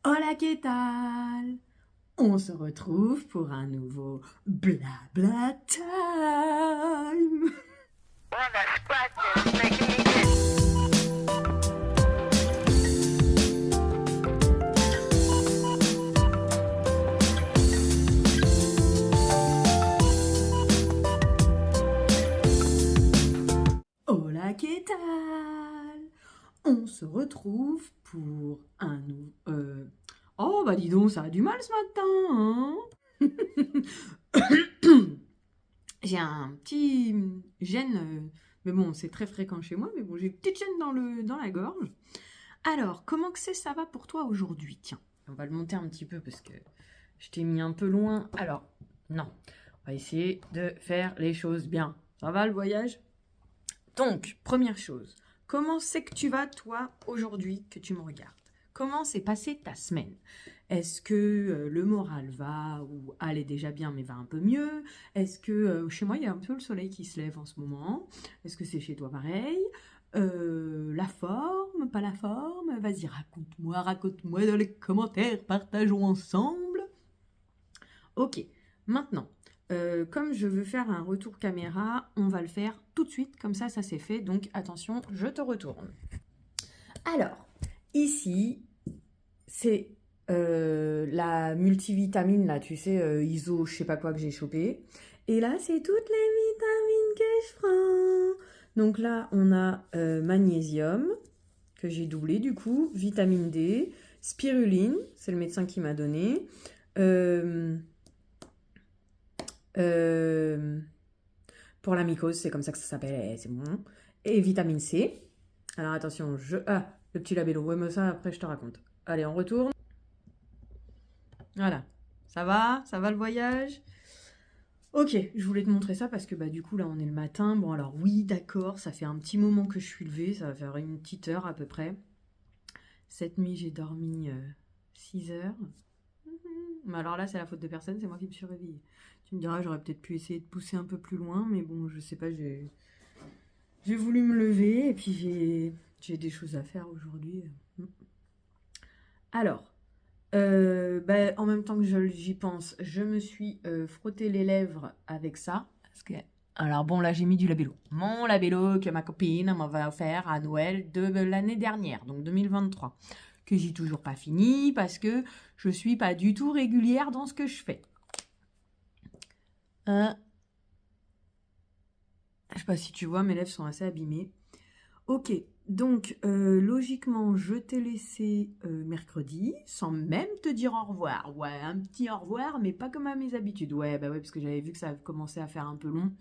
Hola, ¿qué tal? On se retrouve pour un nouveau Blabla Time. On the spot that's making me itch. Hola, ¿qué tal? On se retrouve pour un nouveau... Oh, bah dis donc, ça a du mal ce matin, hein. J'ai un petit gène, mais bon, c'est très fréquent chez moi, mais bon, j'ai une petite gêne dans la gorge. Alors, comment que ça va pour toi aujourd'hui? Tiens, on va le monter un petit peu parce que je t'ai mis un peu loin. Alors, non, on va essayer de faire les choses bien. Ça va le voyage? Donc, première chose, comment c'est que tu vas toi aujourd'hui que tu me regardes? Comment s'est passée ta semaine? Est-ce que le moral va ou allait déjà bien mais va un peu mieux? Est-ce que chez moi il y a un peu le soleil qui se lève en ce moment? Est-ce que c'est chez toi pareil? La forme, pas la forme? Vas-y, raconte-moi dans les commentaires, partageons ensemble. Ok, maintenant, comme je veux faire un retour caméra, on va le faire tout de suite, comme ça c'est fait, donc attention, je te retourne. Alors, ici, c'est la multivitamine, là, tu sais, ISO, je sais pas quoi que j'ai chopé. Et là, c'est toutes les vitamines que je prends. Donc là, on a magnésium, que j'ai doublé du coup, vitamine D, spiruline, c'est le médecin qui m'a donné. Euh, euh, pour la mycose, c'est comme ça que ça s'appelle, c'est bon. Et vitamine C. Alors attention, Ah, le petit labello, ouais, mais ça, après, je te raconte. Allez, on retourne. Voilà. Ça va? Ça va le voyage? Ok, je voulais te montrer ça parce que bah du coup là on est le matin. Bon alors oui d'accord, ça fait un petit moment que je suis levée, ça va faire une petite heure à peu près. Cette nuit j'ai dormi 6 heures. Mais alors là c'est la faute de personne, c'est moi qui me suis réveillée. Tu me diras j'aurais peut-être pu essayer de pousser un peu plus loin, mais bon je sais pas, j'ai voulu me lever et puis j'ai des choses à faire aujourd'hui. Alors, bah, en même temps que j'y pense, je me suis frotté les lèvres avec ça. Parce que... Alors bon, là j'ai mis du labello. Mon labello que ma copine m'avait offert à Noël de l'année dernière, donc 2023. Que j'ai toujours pas fini parce que je suis pas du tout régulière dans ce que je fais. Je sais pas si tu vois, mes lèvres sont assez abîmées. Ok, donc logiquement, je t'ai laissé mercredi sans même te dire au revoir. Ouais, un petit au revoir, mais pas comme à mes habitudes. Ouais, bah ouais, parce que j'avais vu que ça commençait à faire un peu long.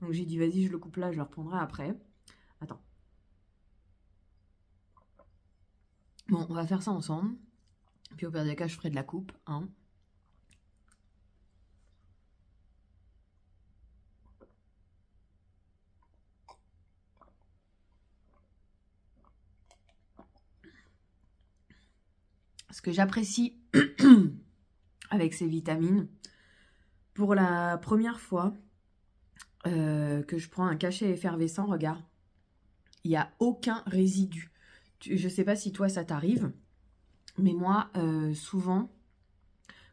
Donc j'ai dit, vas-y, je le coupe là, je le reprendrai après. Attends. Bon, on va faire ça ensemble. Puis au pire des cas, je ferai de la coupe. Hein. Ce que j'apprécie avec ces vitamines, pour la première fois que je prends un cachet effervescent, regarde, il n'y a aucun résidu. Je sais pas si toi ça t'arrive, mais moi, souvent,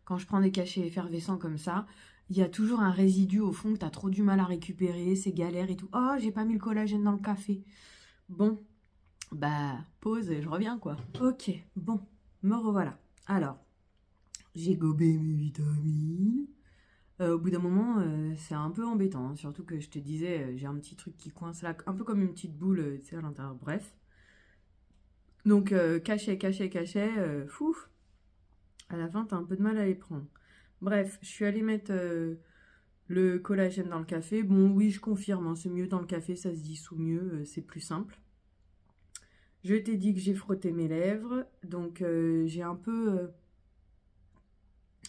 quand je prends des cachets effervescents comme ça, il y a toujours un résidu au fond que tu as trop du mal à récupérer, c'est galère et tout. Oh, j'ai pas mis le collagène dans le café. Bon, bah, pause et je reviens quoi. Ok, bon, me revoilà. Alors, j'ai gobé mes vitamines. Au bout d'un moment, c'est un peu embêtant, hein, surtout que je te disais, j'ai un petit truc qui coince là, un peu comme une petite boule, tu sais, à l'intérieur. Bref. Donc, cachet, fouf. À la fin, t'as un peu de mal à les prendre. Bref, je suis allée mettre le collagène dans le café. Bon, oui, je confirme, hein, c'est mieux dans le café, ça se dissout mieux, c'est plus simple. Je t'ai dit que j'ai frotté mes lèvres, donc j'ai un peu...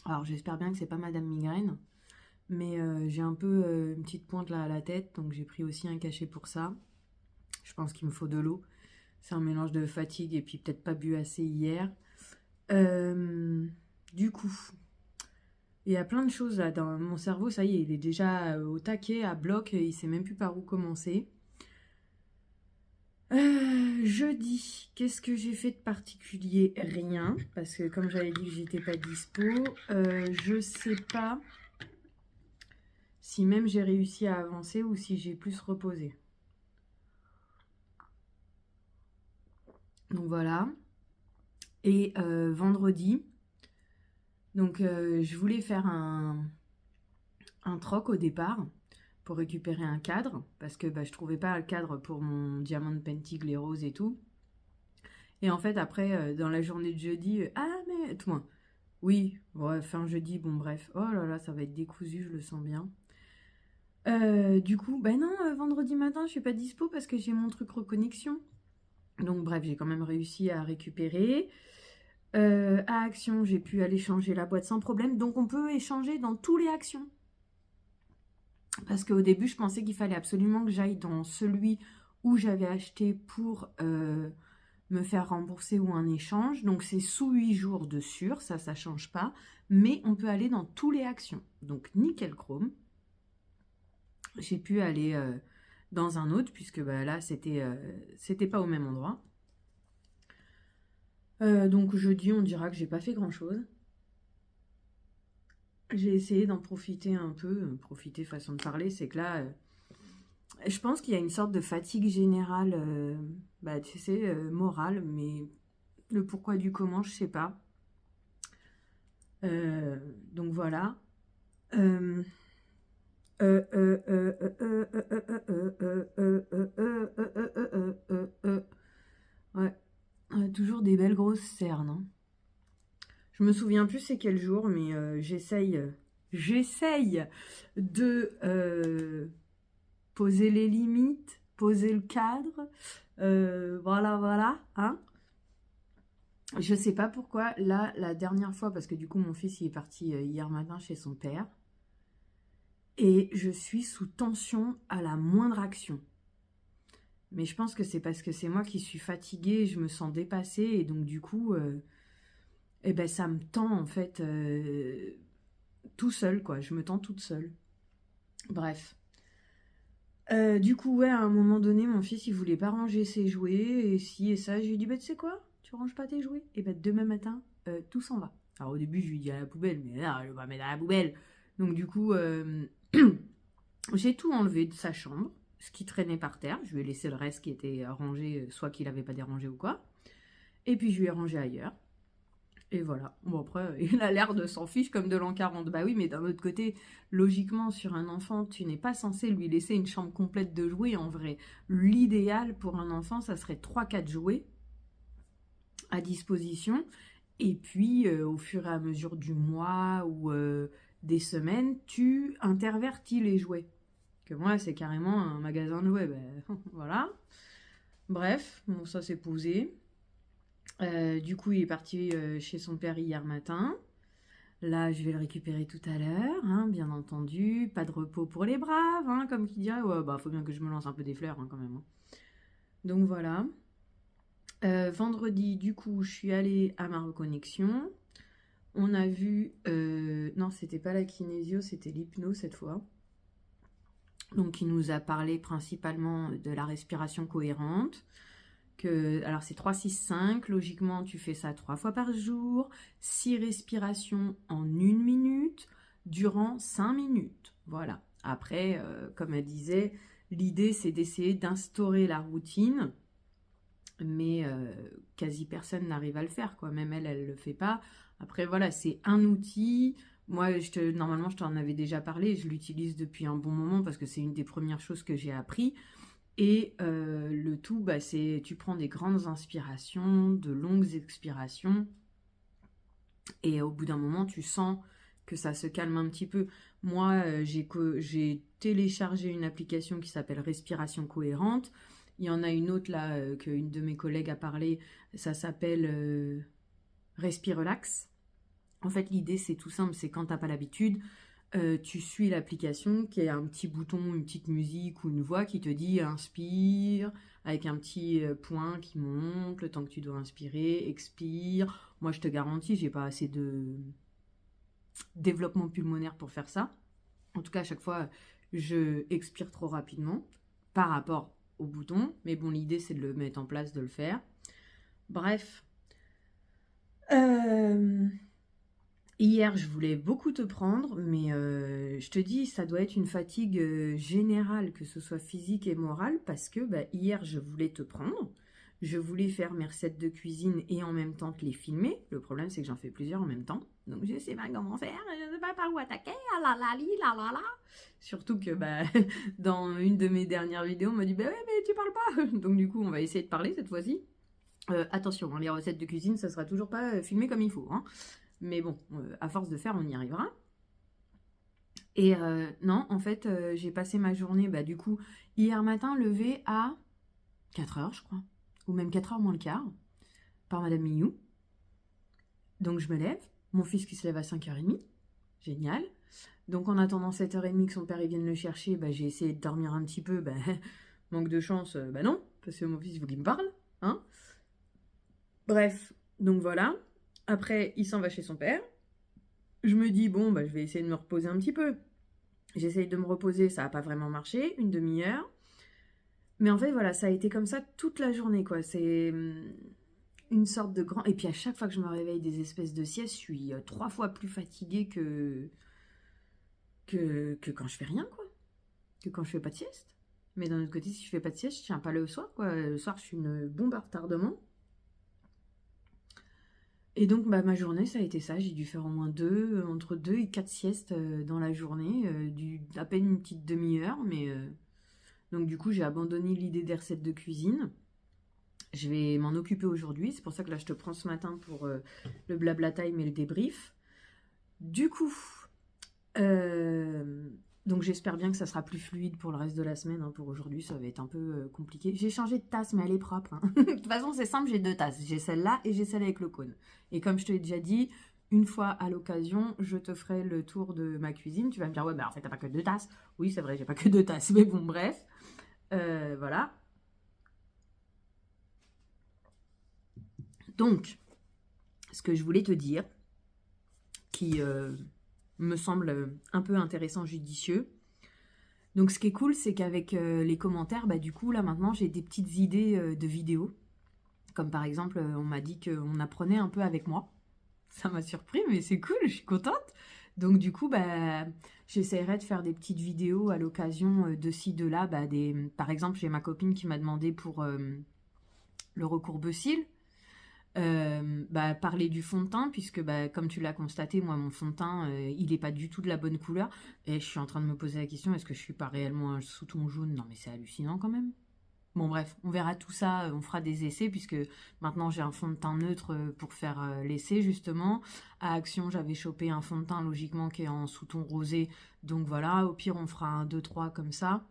Alors, j'espère bien que c'est pas Madame Migraine, mais j'ai un peu une petite pointe là à la tête, donc j'ai pris aussi un cachet pour ça. Je pense qu'il me faut de l'eau. C'est un mélange de fatigue et puis peut-être pas bu assez hier. Du coup, il y a plein de choses là dans mon cerveau, ça y est, il est déjà au taquet, à bloc, il sait même plus par où commencer. Jeudi, qu'est-ce que j'ai fait de particulier? Rien, parce que comme j'avais dit que j'étais pas dispo, je sais pas si même j'ai réussi à avancer ou si j'ai plus reposé. Donc voilà. Et vendredi, donc je voulais faire un troc au départ pour récupérer un cadre, parce que je trouvais pas le cadre pour mon diamant pentig, les roses et tout. Et en fait, après, dans la journée de jeudi, ah mais, tout moins. Oui, ouais, fin jeudi, bon bref. Oh là là, ça va être décousu, je le sens bien. Du coup, non, vendredi matin, je suis pas dispo parce que j'ai mon truc reconnexion. Donc bref, j'ai quand même réussi à récupérer. À Action, j'ai pu aller changer la boîte sans problème. Donc on peut échanger dans tous les Actions. Parce qu'au début, je pensais qu'il fallait absolument que j'aille dans celui où j'avais acheté pour me faire rembourser ou un échange. Donc c'est sous 8 jours de sûr, ça change pas. Mais on peut aller dans tous les Actions. Donc nickel chrome. J'ai pu aller dans un autre, puisque là, c'était pas au même endroit. Donc jeudi, on dira que j'ai pas fait grand-chose. J'ai essayé d'en profiter un peu. Profiter, façon de parler, c'est que là, je pense qu'il y a une sorte de fatigue générale, tu sais, morale, mais le pourquoi du comment, je sais pas. Donc voilà. Ouais. Toujours des belles grosses cernes, hein. Je me souviens plus c'est quel jour, mais j'essaye de poser les limites, poser le cadre. Voilà, hein. Je sais pas pourquoi, là, la dernière fois, parce que du coup, mon fils, il est parti hier matin chez son père. Et je suis sous tension à la moindre action. Mais je pense que c'est parce que c'est moi qui suis fatiguée, je me sens dépassée, et donc du coup, ça me tend en fait tout seul, quoi. Je me tends toute seule. Bref. Du coup, ouais, à un moment donné, mon fils, il voulait pas ranger ses jouets, et si et ça, je lui ai dit, tu sais quoi, tu ranges pas tes jouets? Et demain matin, tout s'en va. Alors au début, je lui ai dit à la poubelle, mais là, je vais pas mettre à la poubelle. Donc du coup, j'ai tout enlevé de sa chambre, ce qui traînait par terre. Je lui ai laissé le reste qui était rangé, soit qu'il n'avait pas dérangé ou quoi. Et puis je lui ai rangé ailleurs. Et voilà. Bon, après, il a l'air de s'en fiche comme de l'an 40. Bah oui, mais d'un autre côté, logiquement, sur un enfant, tu n'es pas censé lui laisser une chambre complète de jouets. En vrai, l'idéal pour un enfant, ça serait 3-4 jouets à disposition. Et puis, au fur et à mesure du mois ou des semaines, tu intervertis les jouets. Que moi, c'est carrément un magasin de jouets. Voilà. Bref, bon, ça c'est posé. Du coup, il est parti chez son père hier matin. Là, je vais le récupérer tout à l'heure, hein, bien entendu. Pas de repos pour les braves, hein, comme qui dirait. Ouais, faut bien que je me lance un peu des fleurs, hein, quand même. Hein. Donc voilà. Vendredi, du coup, je suis allée à ma reconnexion. On a vu... non, c'était pas la kinésio, c'était l'hypno cette fois. Donc, il nous a parlé principalement de la respiration cohérente. Alors, c'est 3-6-5. Logiquement, tu fais ça 3 fois par jour. 6 respirations en 1 minute durant 5 minutes. Voilà. Après, comme elle disait, l'idée, c'est d'essayer d'instaurer la routine. Mais quasi personne n'arrive à le faire, quoi. Même elle ne le fait pas. Après, voilà, c'est un outil. Moi, normalement, je t'en avais déjà parlé. Je l'utilise depuis un bon moment parce que c'est une des premières choses que j'ai appris. Et le tout, c'est tu prends des grandes inspirations, de longues expirations. Et au bout d'un moment, tu sens que ça se calme un petit peu. Moi, j'ai téléchargé une application qui s'appelle Respiration cohérente. Il y en a une autre là qu'une de mes collègues a parlé, ça s'appelle Respirelax. En fait, l'idée c'est tout simple, c'est quand t'as pas l'habitude, tu suis l'application qui a un petit bouton, une petite musique ou une voix qui te dit inspire, avec un petit point qui monte, le temps que tu dois inspirer, expire. Moi je te garantis, j'ai pas assez de développement pulmonaire pour faire ça. En tout cas, à chaque fois, je expire trop rapidement par rapport au bouton. Mais bon, l'idée, c'est de le mettre en place, de le faire. Bref. Hier, je voulais beaucoup te prendre, mais je te dis, ça doit être une fatigue générale, que ce soit physique et morale, parce que hier, je voulais te prendre. Je voulais faire mes recettes de cuisine et en même temps te les filmer. Le problème, c'est que j'en fais plusieurs en même temps. Donc, je sais pas comment faire, je sais pas par où attaquer, ah là là, là là. Surtout que dans une de mes dernières vidéos, on m'a dit, ouais, mais tu parles pas. Donc, du coup, on va essayer de parler cette fois-ci. Attention, les recettes de cuisine, ça sera toujours pas filmé comme il faut. Hein. Mais bon, à force de faire, on y arrivera. Et non, en fait, j'ai passé ma journée, du coup, hier matin, levée à 4h, je crois. Ou même 4h moins le quart, par Madame Mignou. Donc je me lève, mon fils qui se lève à 5h30, génial. Donc en attendant 7h30 que son père vienne le chercher, j'ai essayé de dormir un petit peu, manque de chance, non, parce que mon fils, il faut qu'il me parle, hein. Bref, donc voilà. Après, il s'en va chez son père. Je me dis, bon, je vais essayer de me reposer un petit peu. J'essaye de me reposer, ça n'a pas vraiment marché, une demi-heure. Mais en fait, voilà, ça a été comme ça toute la journée, quoi. C'est une sorte de grand... Et puis à chaque fois que je me réveille des espèces de siestes, je suis 3 fois plus fatiguée que quand je fais rien, quoi. Que quand je fais pas de sieste. Mais d'un autre côté, si je fais pas de sieste, je tiens pas le soir, quoi. Le soir, je suis une bombe à retardement. Et donc, ma journée, ça a été ça. J'ai dû faire au moins entre 2 et 4 siestes dans la journée. À peine une petite demi-heure, mais... Donc du coup, j'ai abandonné l'idée des recettes de cuisine. Je vais m'en occuper aujourd'hui. C'est pour ça que là, je te prends ce matin pour le blabla time et le débrief. Du coup, donc j'espère bien que ça sera plus fluide pour le reste de la semaine. Hein. Pour aujourd'hui, ça va être un peu compliqué. J'ai changé de tasse, mais elle est propre. Hein. De toute façon, c'est simple, j'ai 2 tasses. J'ai celle-là et j'ai celle avec le cône. Et comme je te l'ai déjà dit, une fois à l'occasion, je te ferai le tour de ma cuisine. Tu vas me dire, ouais, en fait, t'as pas que 2 tasses. Oui, c'est vrai, j'ai pas que 2 tasses. Mais bon, bref. Voilà. Donc, ce que je voulais te dire, qui me semble un peu intéressant, judicieux. Donc, ce qui est cool, c'est qu'avec les commentaires, du coup, là, maintenant, j'ai des petites idées de vidéos. Comme par exemple, on m'a dit qu'on apprenait un peu avec moi. Ça m'a surpris, mais c'est cool, je suis contente. Donc du coup, j'essaierai de faire des petites vidéos à l'occasion de ci, de là. Par exemple, j'ai ma copine qui m'a demandé pour le recourbe-cils, parler du fond de teint, puisque comme tu l'as constaté, moi, mon fond de teint, il n'est pas du tout de la bonne couleur. Et je suis en train de me poser la question, est-ce que je suis pas réellement un sous-ton jaune? Non, mais c'est hallucinant quand même. Bon bref, on verra tout ça, on fera des essais puisque maintenant j'ai un fond de teint neutre pour faire l'essai justement. À Action, j'avais chopé un fond de teint logiquement qui est en sous-ton rosé. Donc voilà, au pire on fera un 2-3 comme ça.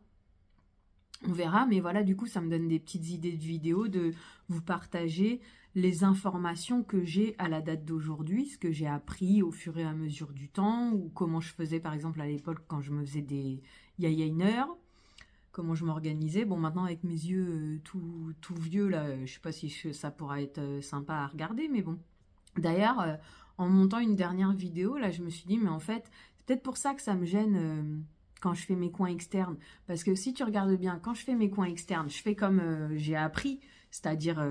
On verra, mais voilà, du coup ça me donne des petites idées de vidéos, de vous partager les informations que j'ai à la date d'aujourd'hui, ce que j'ai appris au fur et à mesure du temps, ou comment je faisais par exemple à l'époque quand je me faisais des eyeliner. Comment je m'organisais. Bon, maintenant, avec mes yeux tout vieux, là, je sais pas si ça pourra être sympa à regarder, mais bon. D'ailleurs, en montant une dernière vidéo, là, je me suis dit, mais en fait, c'est peut-être pour ça que ça me gêne quand je fais mes coins externes. Parce que si tu regardes bien, quand je fais mes coins externes, je fais comme j'ai appris, c'est-à-dire,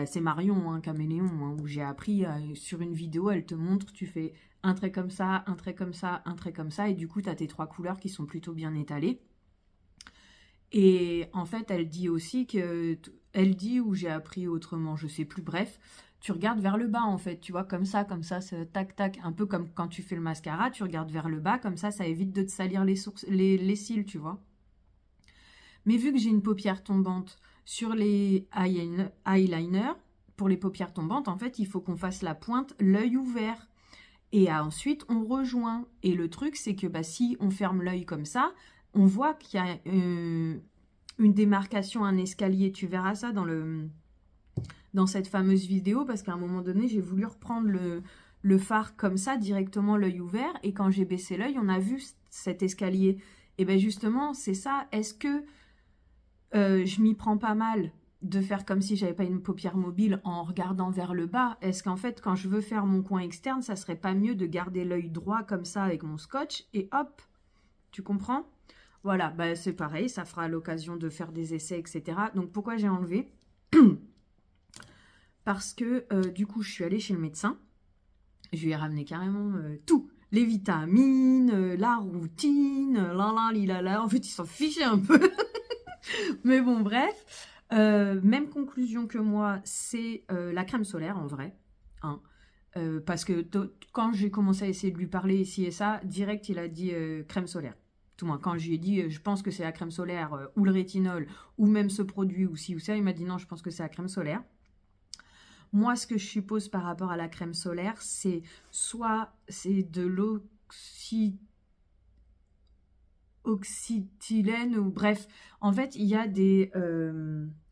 c'est Marion, hein, Caméléon, hein, où j'ai appris sur une vidéo, elle te montre, tu fais un trait comme ça, un trait comme ça, un trait comme ça, et du coup, tu as tes 3 couleurs qui sont plutôt bien étalées. Et en fait, elle dit aussi elle dit, ou j'ai appris autrement, je sais plus, bref, tu regardes vers le bas en fait, tu vois, comme ça, tac, tac, un peu comme quand tu fais le mascara, tu regardes vers le bas, comme ça évite de te salir les cils, tu vois. Mais vu que j'ai une paupière tombante sur les eyeliners, pour les paupières tombantes, en fait, il faut qu'on fasse la pointe, l'œil ouvert. Et ensuite, on rejoint. Et le truc, c'est que si on ferme l'œil comme ça, on voit qu'il y a une démarcation, un escalier. Tu verras ça dans cette fameuse vidéo, parce qu'à un moment donné, j'ai voulu reprendre le fard comme ça, directement l'œil ouvert. Et quand j'ai baissé l'œil, on a vu cet escalier. Et bien justement, c'est ça. Est-ce que je m'y prends pas mal de faire comme si j'avais pas une paupière mobile en regardant vers le bas? Est-ce qu'en fait, quand je veux faire mon coin externe, ça serait pas mieux de garder l'œil droit comme ça avec mon scotch et hop, tu comprends? Voilà, bah, c'est pareil, ça fera l'occasion de faire des essais, etc. Donc pourquoi j'ai enlevé? Parce que du coup, je suis allée chez le médecin. Je lui ai ramené carrément tout. Les vitamines, la routine, là. En fait, il s'en fichait un peu. Mais bon, bref. Même conclusion que moi, c'est la crème solaire en vrai. Hein. Parce que quand j'ai commencé à essayer de lui parler ici et ça, direct, il a dit crème solaire. Tout moins, quand je lui ai dit, je pense que c'est la crème solaire ou le rétinol ou même ce produit ou ci ou ça, il m'a dit non, je pense que c'est la crème solaire. Moi, ce que je suppose par rapport à la crème solaire, c'est soit c'est de l'oxytylène ou bref. En fait, il y a des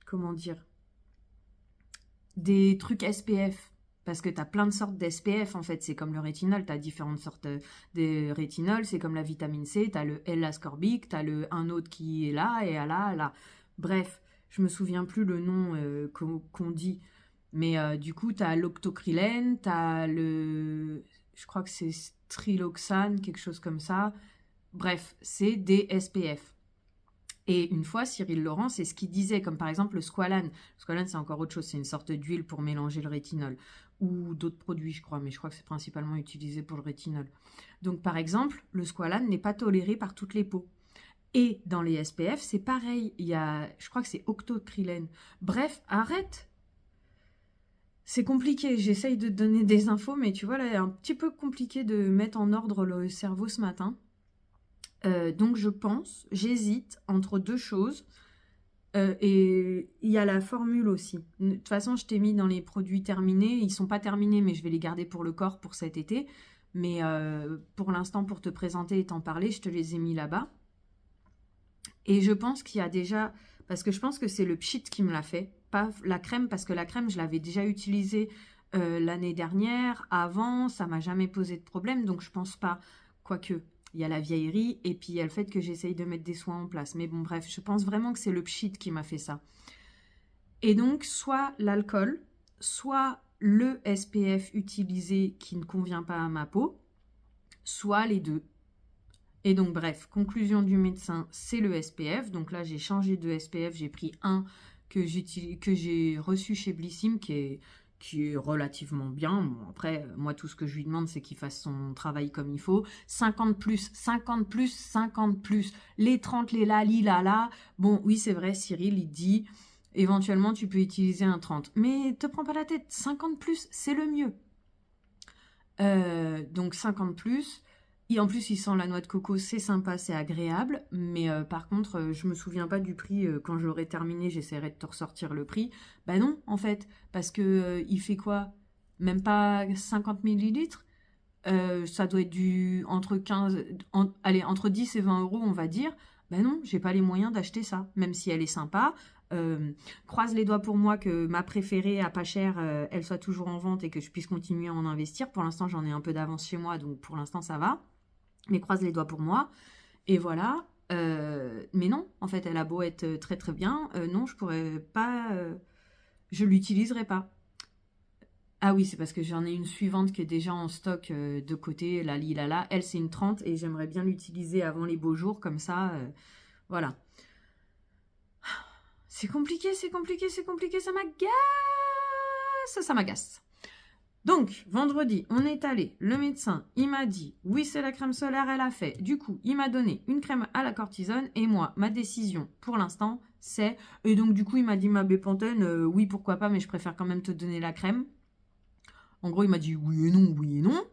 comment dire, des trucs SPF. Parce que tu as plein de sortes d'SPF, en fait. C'est comme le rétinol, tu as différentes sortes de rétinol. C'est comme la vitamine C, tu as le L-ascorbic, tu as un autre qui est là et là. Bref, je me souviens plus le nom qu'on dit. Mais du coup, tu as l'octocrylène, tu as le... Je crois que c'est striloxane, quelque chose comme ça. Bref, c'est des SPF. Et une fois, Cyril Laurent, c'est ce qu'il disait, comme par exemple le squalane. Le squalane, c'est encore autre chose, c'est une sorte d'huile pour mélanger le rétinol. Ou d'autres produits, je crois, mais je crois que c'est principalement utilisé pour le rétinol. Donc, par exemple, le squalane n'est pas toléré par toutes les peaux. Et dans les SPF, c'est pareil. Il y a, je crois que c'est octocrylène. Bref, arrête. C'est compliqué, j'essaye de te donner des infos, mais tu vois, là, il est un petit peu compliqué de mettre en ordre le cerveau ce matin. Donc j'hésite entre deux choses. Et il y a la formule aussi. De toute façon, je t'ai mis dans les produits terminés. Ils sont pas terminés, mais je vais les garder pour le corps pour cet été. Mais pour l'instant, pour te présenter et t'en parler, je te les ai mis là-bas. Et je pense qu'il y a déjà... Parce que je pense que c'est le pchit qui me l'a fait. Pas la crème, parce que la crème, je l'avais déjà utilisée l'année dernière. Avant, ça m'a jamais posé de problème. Donc, je pense pas. Quoique, il y a la vieillerie et puis il y a le fait que j'essaye de mettre des soins en place. Mais bon, bref, je pense vraiment que c'est le pchit qui m'a fait ça. Et donc, soit l'alcool, soit le SPF utilisé qui ne convient pas à ma peau, soit les deux. Et donc, bref, conclusion du médecin, c'est le SPF. Donc là, j'ai changé de SPF. J'ai pris un que j'ai reçu chez Blissim, qui est relativement bien. Bon, après, moi, tout ce que je lui demande, c'est qu'il fasse son travail comme il faut. 50 plus, 50 plus, 50 plus. Les 30, les là. Bon, oui, c'est vrai, Cyril, il dit, éventuellement, tu peux utiliser un 30. Mais te prends pas la tête, 50 plus, c'est le mieux. Donc, 50 plus... Et en plus, il sent la noix de coco, c'est sympa, c'est agréable. Mais par contre, je me souviens pas du prix. Quand j'aurai terminé, j'essaierai de te ressortir le prix. Bah non, en fait. Parce que il fait quoi? Même pas 50 millilitres. Ça doit être entre 10 et 20 euros, on va dire. Bah non, j'ai pas les moyens d'acheter ça. Même si elle est sympa. Croise les doigts pour moi que ma préférée à pas cher, elle soit toujours en vente et que je puisse continuer à en investir. Pour l'instant, j'en ai un peu d'avance chez moi, donc pour l'instant, ça va. Mais croise les doigts pour moi. Et voilà. Mais non, en fait, elle a beau être très très bien. Non, je pourrais pas... je l'utiliserai pas. Ah oui, c'est parce que j'en ai une suivante qui est déjà en stock de côté, la Lilala. Elle, c'est une 30 et j'aimerais bien l'utiliser avant les beaux jours, comme ça. Voilà. C'est compliqué, ça m'agace. Donc, vendredi, on est allé, le médecin, il m'a dit, oui, c'est la crème solaire, elle a fait. Du coup, il m'a donné une crème à la cortisone et moi, ma décision, pour l'instant, c'est... Et donc, du coup, il m'a dit, ma bépantène, oui, pourquoi pas, mais je préfère quand même te donner la crème. En gros, il m'a dit oui et non, oui et non.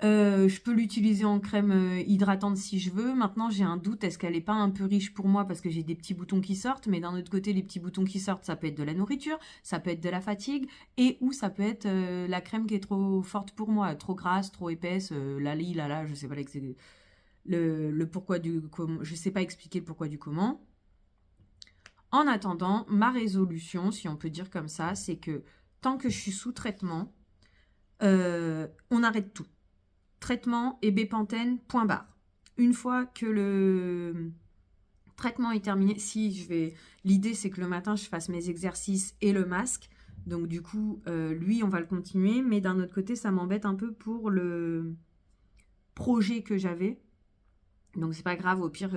Je peux l'utiliser en crème hydratante si je veux. Maintenant, j'ai un doute. Est-ce qu'elle n'est pas un peu riche pour moi parce que j'ai des petits boutons qui sortent. Mais d'un autre côté, les petits boutons qui sortent, ça peut être de la nourriture, ça peut être de la fatigue et ou ça peut être la crème qui est trop forte pour moi, trop grasse, trop épaisse. Je sais pas le pourquoi du comment. Je sais pas expliquer le pourquoi du comment. En attendant, ma résolution, si on peut dire comme ça, c'est que tant que je suis sous traitement, on arrête tout. Traitement et bépantène, point barre. Une fois que le traitement est terminé, l'idée c'est que le matin je fasse mes exercices et le masque. Donc du coup, lui on va le continuer, mais d'un autre côté ça m'embête un peu pour le projet que j'avais. Donc c'est pas grave, au pire,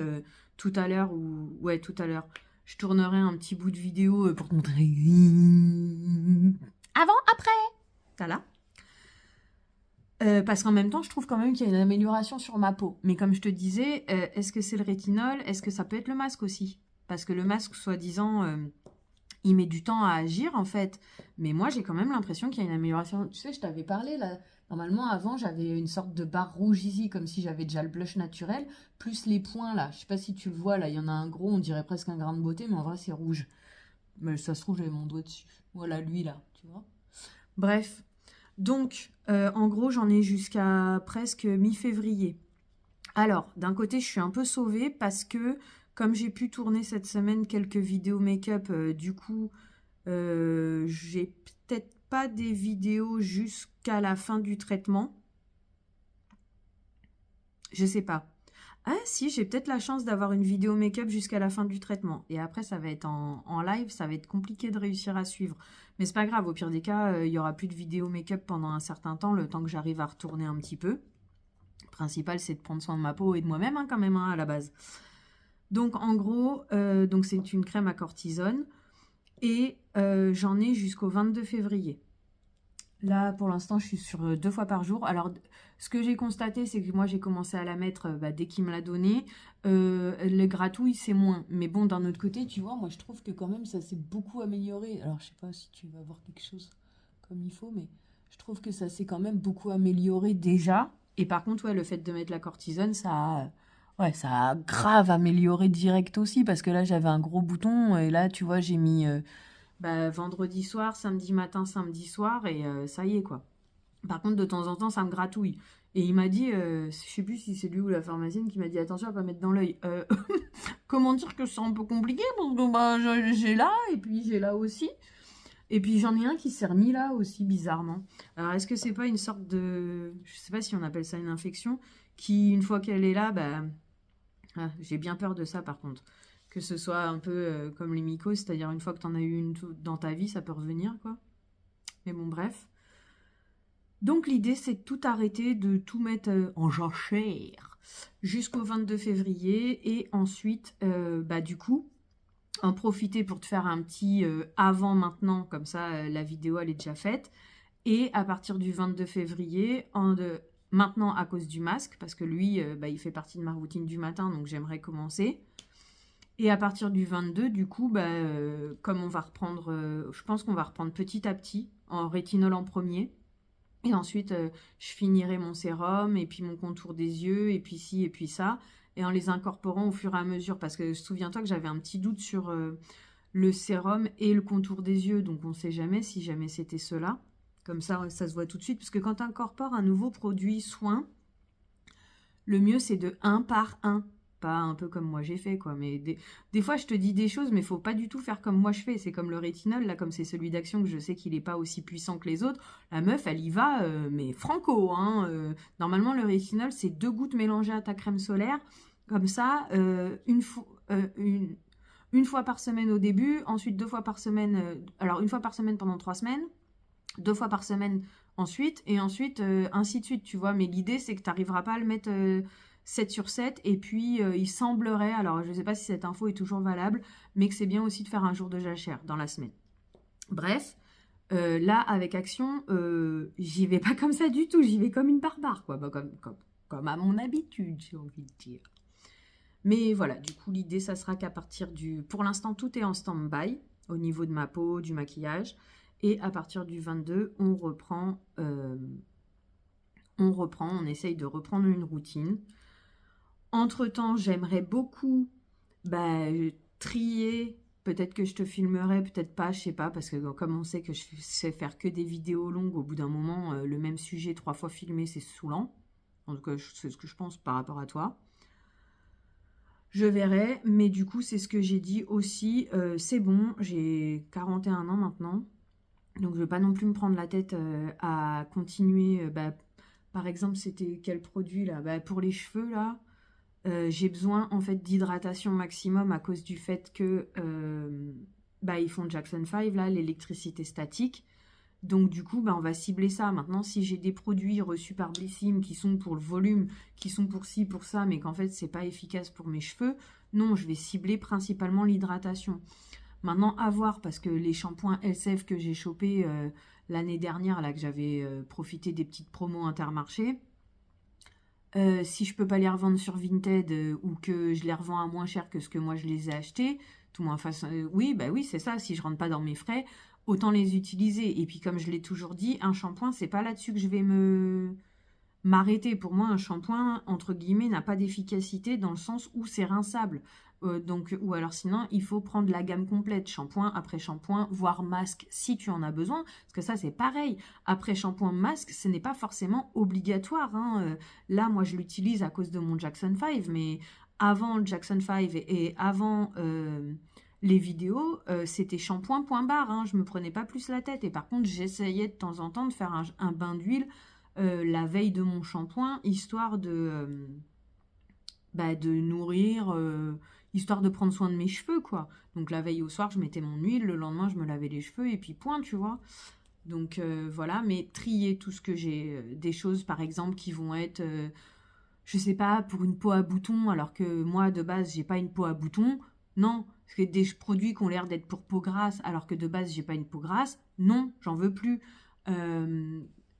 tout à l'heure, ou ouais, tout à l'heure, je tournerai un petit bout de vidéo pour te montrer avant, après. Voilà. Parce qu'en même temps, je trouve quand même qu'il y a une amélioration sur ma peau. Mais comme je te disais, est-ce que c'est le rétinol? Est-ce que ça peut être le masque aussi? Parce que le masque, soi-disant, il met du temps à agir, en fait. Mais moi, j'ai quand même l'impression qu'il y a une amélioration. Tu sais, je t'avais parlé, là. Normalement, avant, j'avais une sorte de barre rouge ici, comme si j'avais déjà le blush naturel, plus les points, là. Je sais pas si tu le vois, là. Il y en a un gros, on dirait presque un grain de beauté, mais en vrai, c'est rouge. Mais ça se trouve, j'avais mon doigt dessus. Voilà, lui, là, tu vois. Bref. Donc, en gros, j'en ai jusqu'à presque mi-février. Alors, d'un côté, je suis un peu sauvée parce que, comme j'ai pu tourner cette semaine quelques vidéos make-up, du coup, j'ai peut-être pas des vidéos jusqu'à la fin du traitement. Je sais pas. Ah si, j'ai peut-être la chance d'avoir une vidéo make-up jusqu'à la fin du traitement. Et après, ça va être en live, ça va être compliqué de réussir à suivre. Mais c'est pas grave, au pire des cas, il y aura plus de vidéo make-up pendant un certain temps, le temps que j'arrive à retourner un petit peu. Le principal, c'est de prendre soin de ma peau et de moi-même, hein, quand même, hein, à la base. Donc en gros, donc c'est une crème à cortisone. Et j'en ai jusqu'au 22 février. Là, pour l'instant, je suis sur 2 fois par jour. Alors, ce que j'ai constaté, c'est que moi, j'ai commencé à la mettre dès qu'il me l'a donné. Le gratouille, c'est moins. Mais bon, d'un autre côté, tu vois, moi, je trouve que quand même, ça s'est beaucoup amélioré. Alors, je sais pas si tu vas voir quelque chose comme il faut, mais je trouve que ça s'est quand même beaucoup amélioré déjà. Et par contre, ouais, le fait de mettre la cortisone, ouais, ça a grave amélioré direct aussi. Parce que là, j'avais un gros bouton. Et là, tu vois, j'ai mis... vendredi soir, samedi matin, samedi soir, et ça y est, quoi. Par contre, de temps en temps, ça me gratouille. Et il m'a dit, je sais plus si c'est lui ou la pharmacienne qui m'a dit, attention à pas mettre dans l'œil. Comment dire que c'est un peu compliqué, parce que j'ai là, et puis j'ai là aussi. Et puis j'en ai un qui s'est remis là aussi, bizarrement. Alors, est-ce que c'est pas une sorte de... Je sais pas si on appelle ça une infection, qui, une fois qu'elle est là, j'ai bien peur de ça, par contre. Que ce soit un peu comme les mycoses, c'est-à-dire une fois que tu en as eu une dans ta vie, ça peut revenir, quoi. Mais bon, bref. Donc l'idée, c'est de tout arrêter, de tout mettre en jachère jusqu'au 22 février. Et ensuite, du coup, en profiter pour te faire un petit avant-maintenant, comme ça, la vidéo, elle est déjà faite. Et à partir du 22 février, maintenant à cause du masque, parce que lui, il fait partie de ma routine du matin, donc j'aimerais commencer. Et à partir du 22, du coup, comme on va reprendre, je pense qu'on va reprendre petit à petit, en rétinol en premier. Et ensuite, je finirai mon sérum, et puis mon contour des yeux, et puis ci, et puis ça. Et en les incorporant au fur et à mesure. Parce que souviens-toi que j'avais un petit doute sur le sérum et le contour des yeux. Donc on ne sait jamais si jamais c'était cela. Comme ça se voit tout de suite. Parce que quand tu incorpores un nouveau produit soin, le mieux c'est de 1 par 1. Pas un peu comme moi j'ai fait, quoi. Mais des fois, je te dis des choses, mais faut pas du tout faire comme moi je fais. C'est comme le rétinol, là, comme c'est celui d'Action, que je sais qu'il n'est pas aussi puissant que les autres. La meuf, elle y va, mais franco, hein. Normalement, le rétinol, c'est 2 gouttes mélangées à ta crème solaire. Comme ça, une fois par semaine au début, ensuite 2 fois par semaine, alors 1 fois par semaine pendant 3 semaines, 2 fois par semaine ensuite, et ensuite ainsi de suite, tu vois. Mais l'idée, c'est que tu n'arriveras pas à le mettre 7 sur 7, et puis il semblerait, alors je ne sais pas si cette info est toujours valable, mais que c'est bien aussi de faire un jour de jachère dans la semaine. Bref, là, avec Action, j'y vais pas comme ça du tout, j'y vais comme une barbare, quoi. Comme à mon habitude, j'ai envie de dire. Mais voilà, du coup, l'idée, ça sera qu'à partir du... Pour l'instant, tout est en stand-by, au niveau de ma peau, du maquillage. Et à partir du 22, on reprend, on essaye de reprendre une routine. Entre-temps, j'aimerais beaucoup trier. Peut-être que je te filmerai, peut-être pas, je sais pas, parce que comme on sait que je sais faire que des vidéos longues, au bout d'un moment, le même sujet 3 fois filmé, c'est saoulant. En tout cas, c'est ce que je pense par rapport à toi. Je verrai, mais du coup, c'est ce que j'ai dit aussi. C'est bon, j'ai 41 ans maintenant. Donc, je ne vais pas non plus me prendre la tête à continuer. Par exemple, c'était quel produit là? Pour les cheveux, là, j'ai besoin en fait d'hydratation maximum à cause du fait que ils font Jackson 5, là, l'électricité statique. Donc du coup, on va cibler ça. Maintenant, si j'ai des produits reçus par Blissim qui sont pour le volume, qui sont pour ci, pour ça, mais qu'en fait, c'est pas efficace pour mes cheveux, non, je vais cibler principalement l'hydratation. Maintenant, à voir, parce que les shampoings LCF que j'ai chopés l'année dernière, là, que j'avais profité des petites promos Intermarché, si je peux pas les revendre sur Vinted ou que je les revends à moins cher que ce que moi je les ai achetés, tout moins oui, c'est ça, si je rentre pas dans mes frais, autant les utiliser. Et puis comme je l'ai toujours dit, un shampoing, c'est pas là-dessus que je vais m'arrêter. Pour moi, un shampoing, entre guillemets, n'a pas d'efficacité dans le sens où c'est rinçable. Ou alors sinon, il faut prendre la gamme complète, shampoing après shampoing, voire masque si tu en as besoin, parce que ça c'est pareil. Après shampoing, masque, ce n'est pas forcément obligatoire. Là, moi je l'utilise à cause de mon Jackson 5, mais avant le Jackson 5 et avant les vidéos, c'était shampoing point barre. Je me prenais pas plus la tête. Et par contre, j'essayais de temps en temps de faire un bain d'huile la veille de mon shampoing, histoire de nourrir, histoire de prendre soin de mes cheveux, quoi. Donc la veille au soir, je mettais mon huile, le lendemain, je me lavais les cheveux, et puis point, tu vois. Donc voilà, mais trier tout ce que j'ai, des choses, par exemple, qui vont être, je sais pas, pour une peau à boutons, alors que moi, de base, j'ai pas une peau à boutons. Non, parce que des produits qui ont l'air d'être pour peau grasse, alors que de base, j'ai pas une peau grasse. Non, j'en veux plus.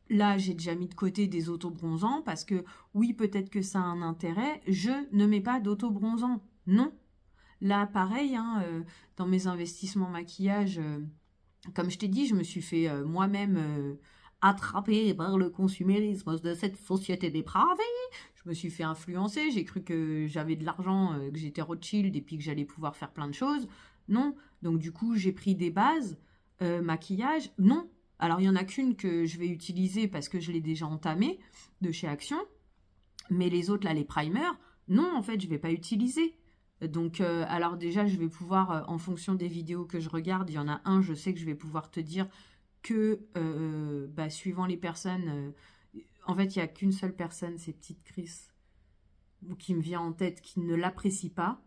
Là, j'ai déjà mis de côté des autobronzants parce que oui, peut-être que ça a un intérêt. Je ne mets pas d'autobronzant. Non. Là, pareil, dans mes investissements maquillage, comme je t'ai dit, je me suis fait moi-même attraper par le consumérisme de cette société dépravée. Je me suis fait influencer. J'ai cru que j'avais de l'argent, que j'étais Rothschild et puis que j'allais pouvoir faire plein de choses. Non. Donc du coup, j'ai pris des bases maquillage. Non. Alors, il n'y en a qu'une que je vais utiliser parce que je l'ai déjà entamée de chez Action. Mais les autres, là, les primers, non, en fait, je ne vais pas utiliser. Donc, alors déjà, je vais pouvoir, en fonction des vidéos que je regarde, il y en a un, je sais que je vais pouvoir te dire que, suivant les personnes, en fait, il n'y a qu'une seule personne, c'est Petite Chris, qui me vient en tête, qui ne l'apprécie pas.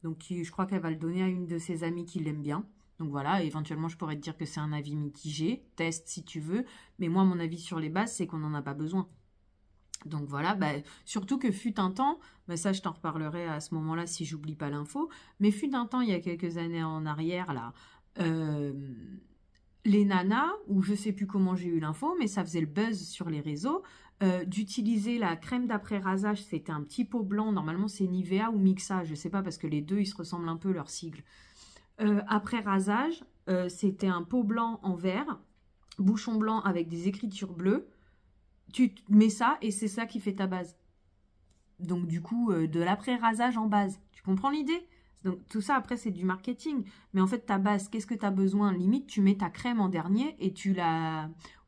Donc, je crois qu'elle va le donner à une de ses amies qui l'aime bien. Donc voilà, éventuellement, je pourrais te dire que c'est un avis mitigé. Teste si tu veux. Mais moi, mon avis sur les bases, c'est qu'on n'en a pas besoin. Donc voilà, surtout que fut un temps, ça je t'en reparlerai à ce moment-là si j'oublie pas l'info, mais fut un temps, il y a quelques années en arrière, là, les nanas, ou je sais plus comment j'ai eu l'info, mais ça faisait le buzz sur les réseaux, d'utiliser la crème d'après-rasage, c'était un petit pot blanc, normalement c'est Nivea ou Mixa, je sais pas parce que les deux, ils se ressemblent un peu, leurs sigles. Après rasage, c'était un pot blanc en verre, bouchon blanc avec des écritures bleues. Tu mets ça et c'est ça qui fait ta base. Donc du coup, de l'après-rasage en base. Tu comprends l'idée? Donc tout ça après c'est du marketing. Mais en fait ta base, qu'est-ce que tu as besoin? Limite tu mets ta crème en dernier et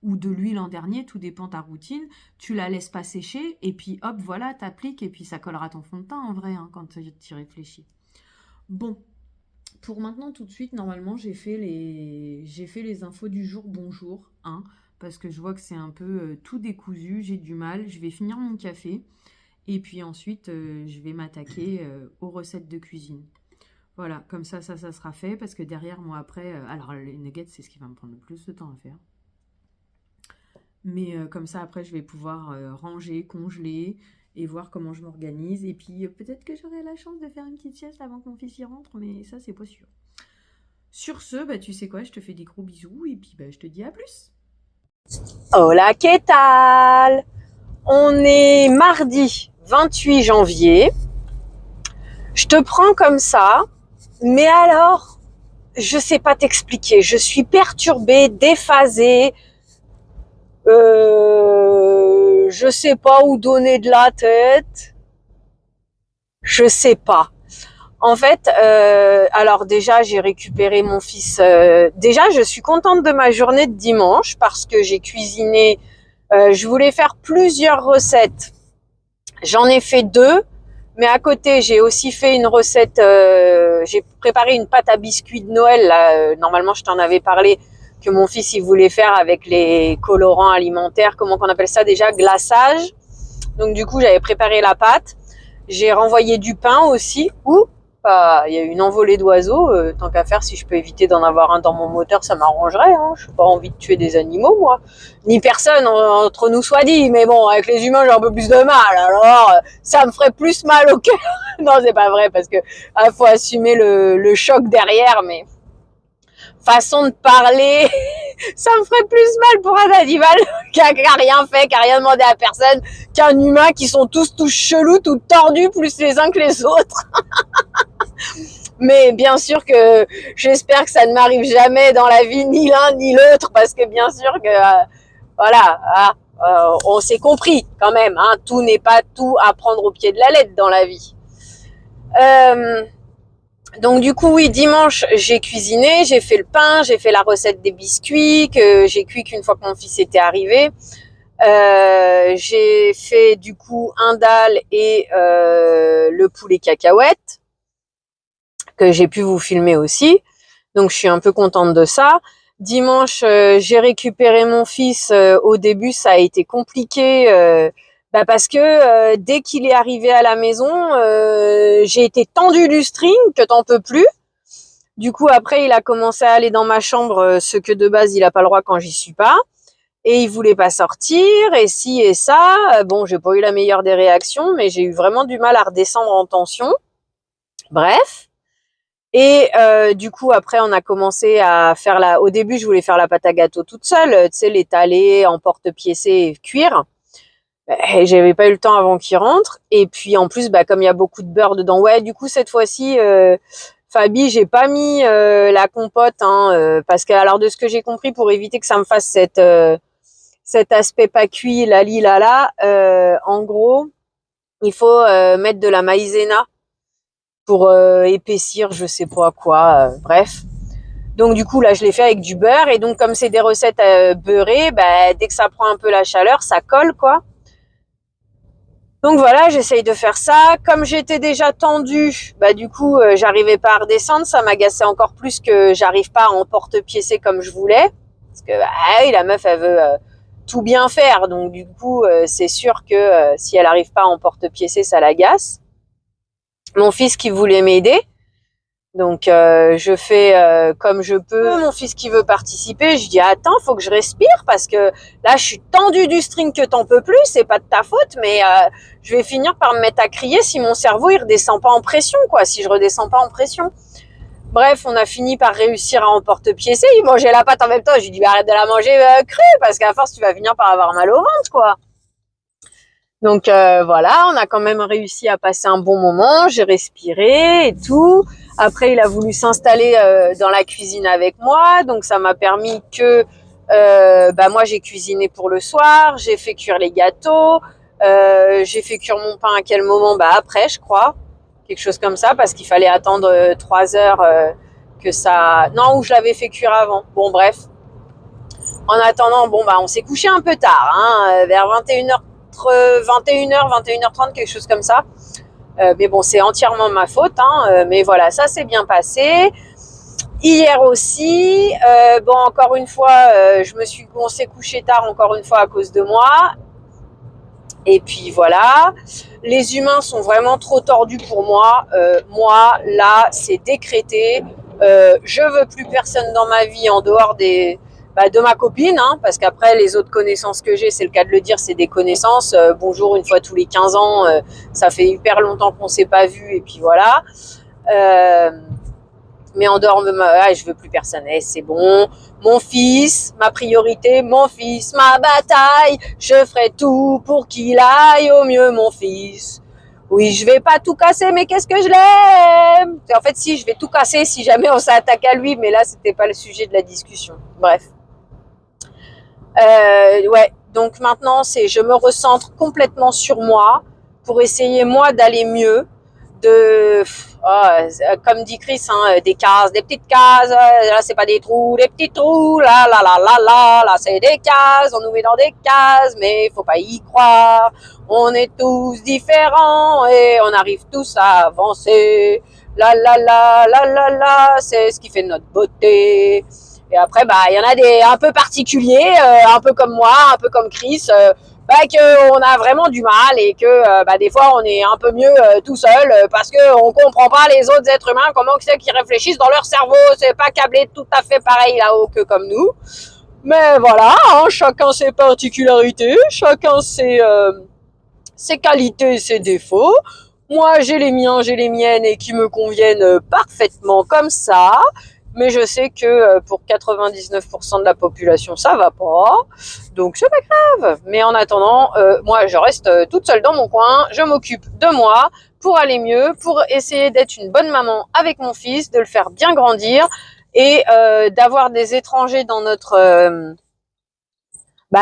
ou de l'huile en dernier, tout dépend de ta routine. Tu la laisses pas sécher et puis hop voilà, t'appliques et puis ça collera ton fond de teint en vrai quand tu y réfléchis. Bon. Pour maintenant, tout de suite, normalement, j'ai fait les infos du jour, bonjour, parce que je vois que c'est un peu tout décousu, j'ai du mal. Je vais finir mon café, et puis ensuite, je vais m'attaquer aux recettes de cuisine. Voilà, comme ça sera fait, parce que derrière, moi, après, alors les nuggets, c'est ce qui va me prendre le plus de temps à faire. Mais comme ça, après, je vais pouvoir ranger, congeler, et voir comment je m'organise. Et puis, peut-être que j'aurai la chance de faire une petite sieste avant que mon fils y rentre, mais ça, c'est pas sûr. Sur ce, tu sais quoi, je te fais des gros bisous, et puis je te dis à plus. Hola, ¿qué tal? On est mardi 28 janvier. Je te prends comme ça, mais alors, je sais pas t'expliquer. Je suis perturbée, déphasée. Je sais pas où donner de la tête. Je sais pas. En fait, alors déjà, j'ai récupéré mon fils. Déjà, je suis contente de ma journée de dimanche parce que j'ai cuisiné. Je voulais faire plusieurs recettes. J'en ai fait 2, mais à côté, j'ai aussi fait une recette. J'ai préparé une pâte à biscuits de Noël. Là, normalement, je t'en avais parlé que mon fils il voulait faire avec les colorants alimentaires. Comment qu'on appelle ça déjà? Glaçage. Donc du coup, j'avais préparé la pâte. J'ai renvoyé du pain aussi. Il y a une envolée d'oiseaux, tant qu'à faire, si je peux éviter d'en avoir un dans mon moteur, ça m'arrangerait. Hein. Je n'ai pas envie de tuer des animaux, moi. Ni personne, entre nous soit dit. Mais bon, avec les humains, j'ai un peu plus de mal. Alors, ça me ferait plus mal au cœur. Non, c'est pas vrai, parce que faut assumer le choc derrière, mais façon de parler, ça me ferait plus mal pour un animal qui a rien fait, qui a rien demandé à personne, qu'un humain qui sont tous chelous, tout tordus, plus les uns que les autres. Mais bien sûr que j'espère que ça ne m'arrive jamais dans la vie, ni l'un ni l'autre, parce que bien sûr que on s'est compris quand même. Hein, tout n'est pas tout à prendre au pied de la lettre dans la vie. Donc du coup, oui, dimanche, j'ai cuisiné, j'ai fait le pain, j'ai fait la recette des biscuits que j'ai cuit qu'une fois que mon fils était arrivé. J'ai fait du coup un dalle et le poulet cacahuète que j'ai pu vous filmer aussi. Donc je suis un peu contente de ça. Dimanche, j'ai récupéré mon fils. Au début, ça a été compliqué parce que dès qu'il est arrivé à la maison, j'ai été tendue du string que t'en peux plus. Du coup, après, il a commencé à aller dans ma chambre, ce que de base, il a pas le droit quand j'y suis pas. Et il voulait pas sortir, et ci et ça. Bon, j'ai pas eu la meilleure des réactions, mais j'ai eu vraiment du mal à redescendre en tension. Bref. Et du coup, après, on a commencé à faire au début, je voulais faire la pâte à gâteau toute seule, tu sais, l'étaler en porte-piécé et cuire. Et j'avais pas eu le temps avant qu'il rentre. Et puis, en plus, comme il y a beaucoup de beurre dedans, ouais, du coup, cette fois-ci, Fabi, j'ai pas mis la compote, hein, parce que, alors, de ce que j'ai compris, pour éviter que ça me fasse cet aspect pas cuit, là, en gros, il faut mettre de la maïzena pour épaissir, je sais pas quoi, bref. Donc du coup là je l'ai fait avec du beurre, et donc comme c'est des recettes beurrées, dès que ça prend un peu la chaleur, ça colle quoi. Donc voilà, j'essaye de faire ça. Comme j'étais déjà tendue, du coup j'arrivais pas à redescendre, ça m'agaçait encore plus que j'arrive pas à emporte-piécer comme je voulais. Parce que la meuf elle veut tout bien faire, donc du coup c'est sûr que si elle arrive pas à emporte-piécer, ça l'agace. Mon fils qui voulait m'aider, donc je fais comme je peux. Mon fils qui veut participer, je dis attends, faut que je respire parce que là je suis tendue du string que t'en peux plus, c'est pas de ta faute, mais je vais finir par me mettre à crier si mon cerveau il redescend pas en pression quoi, si je redescends pas en pression. Bref, on a fini par réussir à emporte-piécer. Il mangeait la pâte en même temps, je lui dis arrête de la manger crue parce qu'à force tu vas finir par avoir mal au ventre quoi. Donc voilà, on a quand même réussi à passer un bon moment, j'ai respiré et tout. Après, il a voulu s'installer dans la cuisine avec moi, donc ça m'a permis que moi j'ai cuisiné pour le soir, j'ai fait cuire les gâteaux, j'ai fait cuire mon pain à quel moment? Après, je crois, quelque chose comme ça, parce qu'il fallait attendre 3 heures que ça... Non, ou je l'avais fait cuire avant. Bon, bref. En attendant, on s'est couché un peu tard, hein, vers 21h. 21h, 21h30, quelque chose comme ça. Mais bon, c'est entièrement ma faute. Hein, mais voilà, ça s'est bien passé. Hier aussi, encore une fois, on s'est couché tard encore une fois à cause de moi. Et puis voilà, les humains sont vraiment trop tordus pour moi. Moi, là, c'est décrété. Je veux plus personne dans ma vie en dehors de ma copine, hein, parce qu'après les autres connaissances que j'ai, c'est le cas de le dire, c'est des connaissances. Bonjour une fois tous les 15 ans, ça fait hyper longtemps qu'on s'est pas vu, et puis voilà. Mais en dehors de je veux plus personne. C'est bon. Mon fils, ma priorité, mon fils, ma bataille. Je ferai tout pour qu'il aille au mieux, mon fils. Oui, je vais pas tout casser, mais qu'est-ce que je l'aime. En fait, si, je vais tout casser si jamais on s'attaque à lui, mais là, c'était pas le sujet de la discussion. Bref. Ouais, donc maintenant, je me recentre complètement sur moi pour essayer, moi, d'aller mieux, comme dit Chris, hein, des cases, des petites cases, là, c'est pas des trous, des petits trous, là, c'est des cases, on nous met dans des cases, mais faut pas y croire, on est tous différents et on arrive tous à avancer, c'est ce qui fait notre beauté. Et après, il y en a des un peu particuliers, un peu comme moi, un peu comme Chris, que on a vraiment du mal et que des fois on est un peu mieux tout seul parce que on comprend pas les autres êtres humains, comment c'est qu'ils réfléchissent dans leur cerveau, c'est pas câblé tout à fait pareil là-haut que comme nous. Mais voilà, hein, chacun ses particularités, chacun ses qualités, ses défauts. Moi, j'ai les miens, j'ai les miennes et qui me conviennent parfaitement comme ça. Mais je sais que pour 99% de la population, ça va pas. Donc, c'est pas grave. Mais en attendant, moi, je reste toute seule dans mon coin. Je m'occupe de moi pour aller mieux, pour essayer d'être une bonne maman avec mon fils, de le faire bien grandir et d'avoir des étrangers dans notre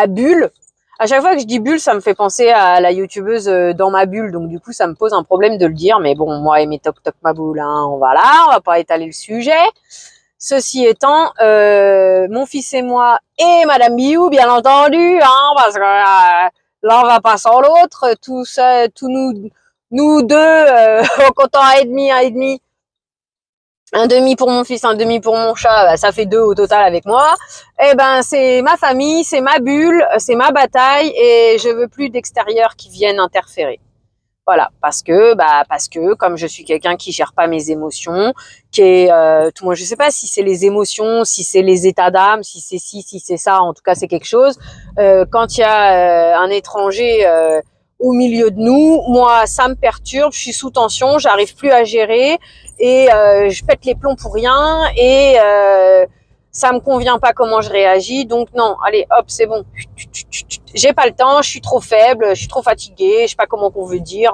bulle. À chaque fois que je dis bulle, ça me fait penser à la youtubeuse dans ma bulle, donc du coup ça me pose un problème de le dire, mais bon, moi et mes toc toc ma boule, hein, on va pas étaler le sujet. Ceci étant, mon fils et moi et Madame Biou, bien entendu, hein, parce que l'un va pas sans l'autre, tous nous deux, au comptant un et demi. Un demi pour mon fils, un demi pour mon chat, ça fait 2 au total avec moi. Eh ben, c'est ma famille, c'est ma bulle, c'est ma bataille et je veux plus d'extérieur qui viennent interférer. Voilà, parce que comme je suis quelqu'un qui gère pas mes émotions, qui est moi je sais pas si c'est les émotions, si c'est les états d'âme, si c'est ci, si c'est ça, en tout cas c'est quelque chose. Quand il y a un étranger au milieu de nous, moi ça me perturbe, je suis sous tension, j'arrive plus à gérer et je pète les plombs pour rien et ça me convient pas comment je réagis, donc non, allez hop c'est bon, j'ai pas le temps, je suis trop faible, je suis trop fatiguée, je sais pas comment qu'on veut dire,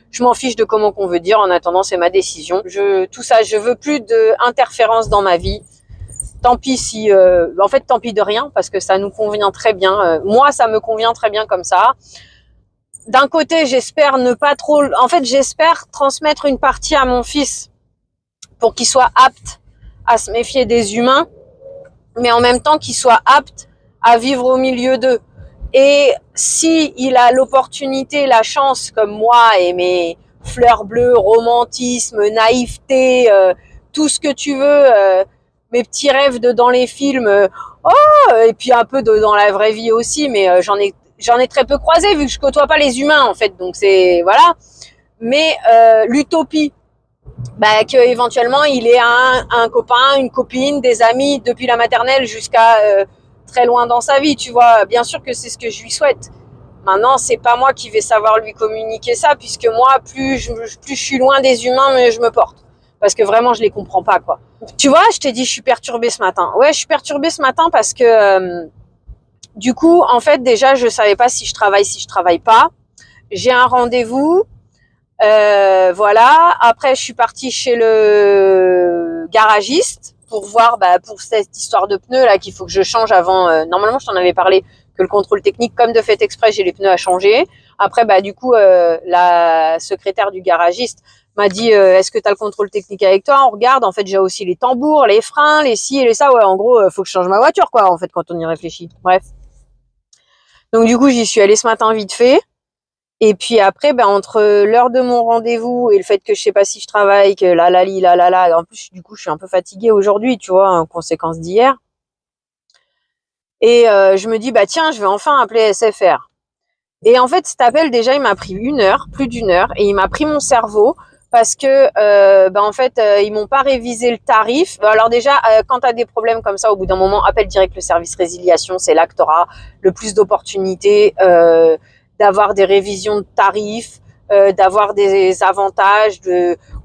je m'en fiche de comment qu'on veut dire, en attendant c'est ma décision, tout ça, je veux plus d'interférences dans ma vie. Tant pis si, en fait tant pis de rien parce que ça nous convient très bien, moi ça me convient très bien comme ça. D'un côté j'espère ne pas trop, en fait j'espère transmettre une partie à mon fils pour qu'il soit apte à se méfier des humains, mais en même temps qu'il soit apte à vivre au milieu d'eux. Et si il a l'opportunité, la chance, comme moi et mes fleurs bleues, romantisme, naïveté, tout ce que tu veux, mes petits rêves de dans les films, et puis un peu dans la vraie vie aussi, mais j'en ai très peu croisé vu que je côtoie pas les humains en fait, donc c'est voilà. Mais l'utopie, que éventuellement il ait un copain, une copine, des amis depuis la maternelle jusqu'à très loin dans sa vie, tu vois. Bien sûr que c'est ce que je lui souhaite. Maintenant, c'est pas moi qui vais savoir lui communiquer ça, puisque moi, plus je suis loin des humains, mieux je me porte. Parce que vraiment, je les comprends pas, quoi. Tu vois, je t'ai dit, je suis perturbée ce matin. Ouais, je suis perturbée ce matin parce que du coup, en fait, déjà, je savais pas si je travaille pas. J'ai un rendez-vous. Voilà. Après, je suis partie chez le garagiste pour voir, pour cette histoire de pneus là qu'il faut que je change avant. Normalement, je t'en avais parlé que le contrôle technique, comme de fait exprès, j'ai les pneus à changer. Après, du coup, la secrétaire du garagiste m'a dit, est-ce que tu as le contrôle technique avec toi? On regarde. En fait, j'ai aussi les tambours, les freins, les ci et les ça. Ouais, en gros, faut que je change ma voiture, quoi. En fait, quand on y réfléchit. Bref. Donc du coup, j'y suis allée ce matin vite fait. Et puis après, entre l'heure de mon rendez-vous et le fait que je sais pas si je travaille, que en plus, du coup, je suis un peu fatiguée aujourd'hui, tu vois, en conséquence d'hier. Et je me dis, tiens, je vais enfin appeler SFR. Et en fait, cet appel, déjà, il m'a pris 1 heure, plus d'1 heure, et il m'a pris mon cerveau parce que, en fait, ils m'ont pas révisé le tarif. Alors déjà, quand tu as des problèmes comme ça, au bout d'un moment, appelle direct le service résiliation, c'est là que tu auras le plus d'opportunités d'avoir des révisions de tarifs, d'avoir des avantages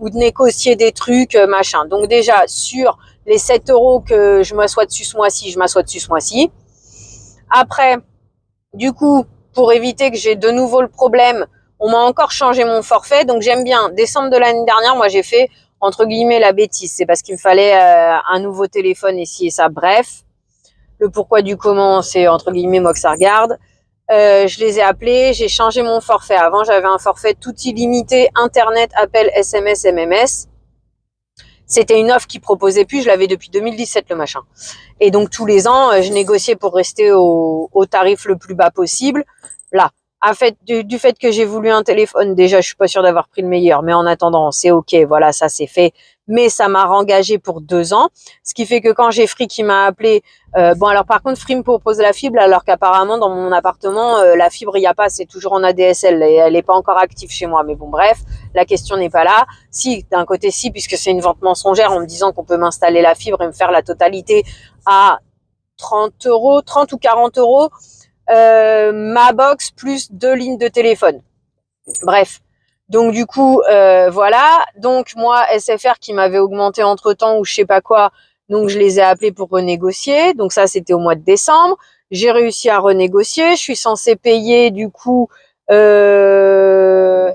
ou de négocier des trucs, machin. Donc déjà, sur les 7 euros que je m'assois dessus ce mois-ci, je m'assois dessus ce mois-ci. Après, du coup, pour éviter que j'ai de nouveau le problème, on m'a encore changé mon forfait. Donc j'aime bien. Décembre de l'année dernière, moi j'ai fait, entre guillemets, la bêtise. C'est parce qu'il me fallait un nouveau téléphone ici et ça. Bref, le pourquoi du comment, c'est entre guillemets moi que ça regarde. Je les ai appelés, j'ai changé mon forfait. Avant, j'avais un forfait tout illimité, Internet, appel, SMS, MMS. C'était une offre qu'ils proposaient plus, je l'avais depuis 2017 le machin. Et donc tous les ans, je négociais pour rester au tarif le plus bas possible. Là, du fait que j'ai voulu un téléphone, déjà, je suis pas sûre d'avoir pris le meilleur, mais en attendant, c'est ok, voilà, ça c'est fait. mais ça m'a rengagé pour 2 ans. Ce qui fait que quand j'ai Free qui m'a appelé, bon alors par contre Free me propose la fibre alors qu'apparemment dans mon appartement la fibre il y a pas, c'est toujours en ADSL et elle est pas encore active chez moi. Mais bon bref, la question n'est pas là. Si d'un côté si, puisque c'est une vente mensongère en me disant qu'on peut m'installer la fibre et me faire la totalité à 30 €, 30 ou 40 €, ma box plus 2 lignes de téléphone. Bref. Donc du coup, voilà. Donc moi, SFR qui m'avait augmenté entre-temps ou je sais pas quoi, donc je les ai appelés pour renégocier. Donc ça, c'était au mois de décembre. J'ai réussi à renégocier. Je suis censée payer du coup 32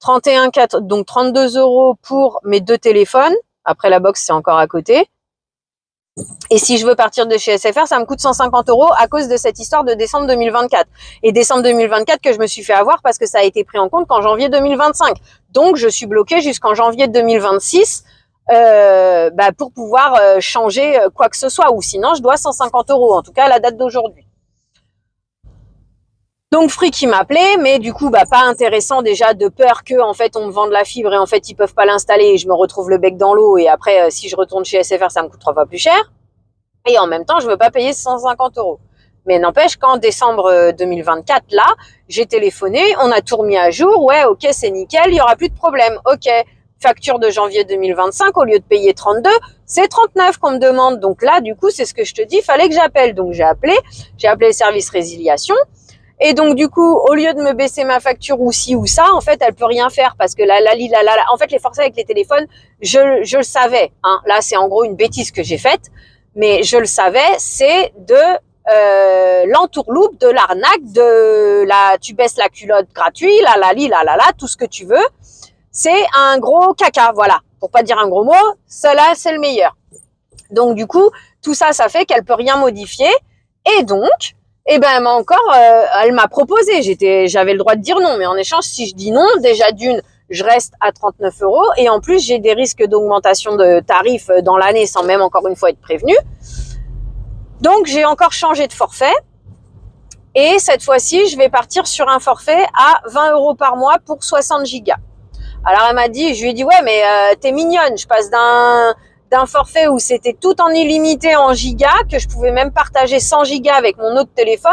€ pour mes 2 téléphones. Après la box, c'est encore à côté. Et si je veux partir de chez SFR, ça me coûte 150 € à cause de cette histoire de décembre 2024. Et décembre 2024 que je me suis fait avoir parce que ça a été pris en compte qu'en janvier 2025. Donc, je suis bloquée jusqu'en janvier 2026 pour pouvoir changer quoi que ce soit. Ou sinon, je dois 150 €, en tout cas à la date d'aujourd'hui. Donc Free qui m'appelait, mais du coup pas intéressant déjà, de peur que en fait on me vende la fibre et en fait ils peuvent pas l'installer et je me retrouve le bec dans l'eau et après si je retourne chez SFR ça me coûte 3 fois plus cher. Et en même temps je veux pas payer 150 €. Mais n'empêche qu'en décembre 2024 là, j'ai téléphoné, on a tout remis à jour, ouais ok c'est nickel, il y aura plus de problème, ok. Facture de janvier 2025, au lieu de payer 32, c'est 39 qu'on me demande. Donc là du coup c'est ce que je te dis, fallait que j'appelle. Donc j'ai appelé le service résiliation. Et donc, du coup, au lieu de me baisser ma facture ou ci ou ça, en fait, elle peut rien faire parce que en fait, les forfaits avec les téléphones, je le savais, hein. Là, c'est en gros une bêtise que j'ai faite, mais je le savais, c'est de l'entourloupe, de l'arnaque, tu baisses la culotte gratuit, tout ce que tu veux. C'est un gros caca, voilà. Pour pas dire un gros mot, cela, c'est le meilleur. Donc, du coup, tout ça, ça fait qu'elle peut rien modifier. Et donc, elle m'a proposé, j'avais le droit de dire non, mais en échange, si je dis non, déjà d'une, je reste à 39 € et en plus, j'ai des risques d'augmentation de tarifs dans l'année sans même encore une fois être prévenue. Donc, j'ai encore changé de forfait et cette fois-ci, je vais partir sur un forfait à 20 € par mois pour 60 gigas. Alors, elle m'a dit, je lui ai dit, ouais, mais t'es mignonne, je passe d'un forfait où c'était tout en illimité en gigas, que je pouvais même partager 100 gigas avec mon autre téléphone.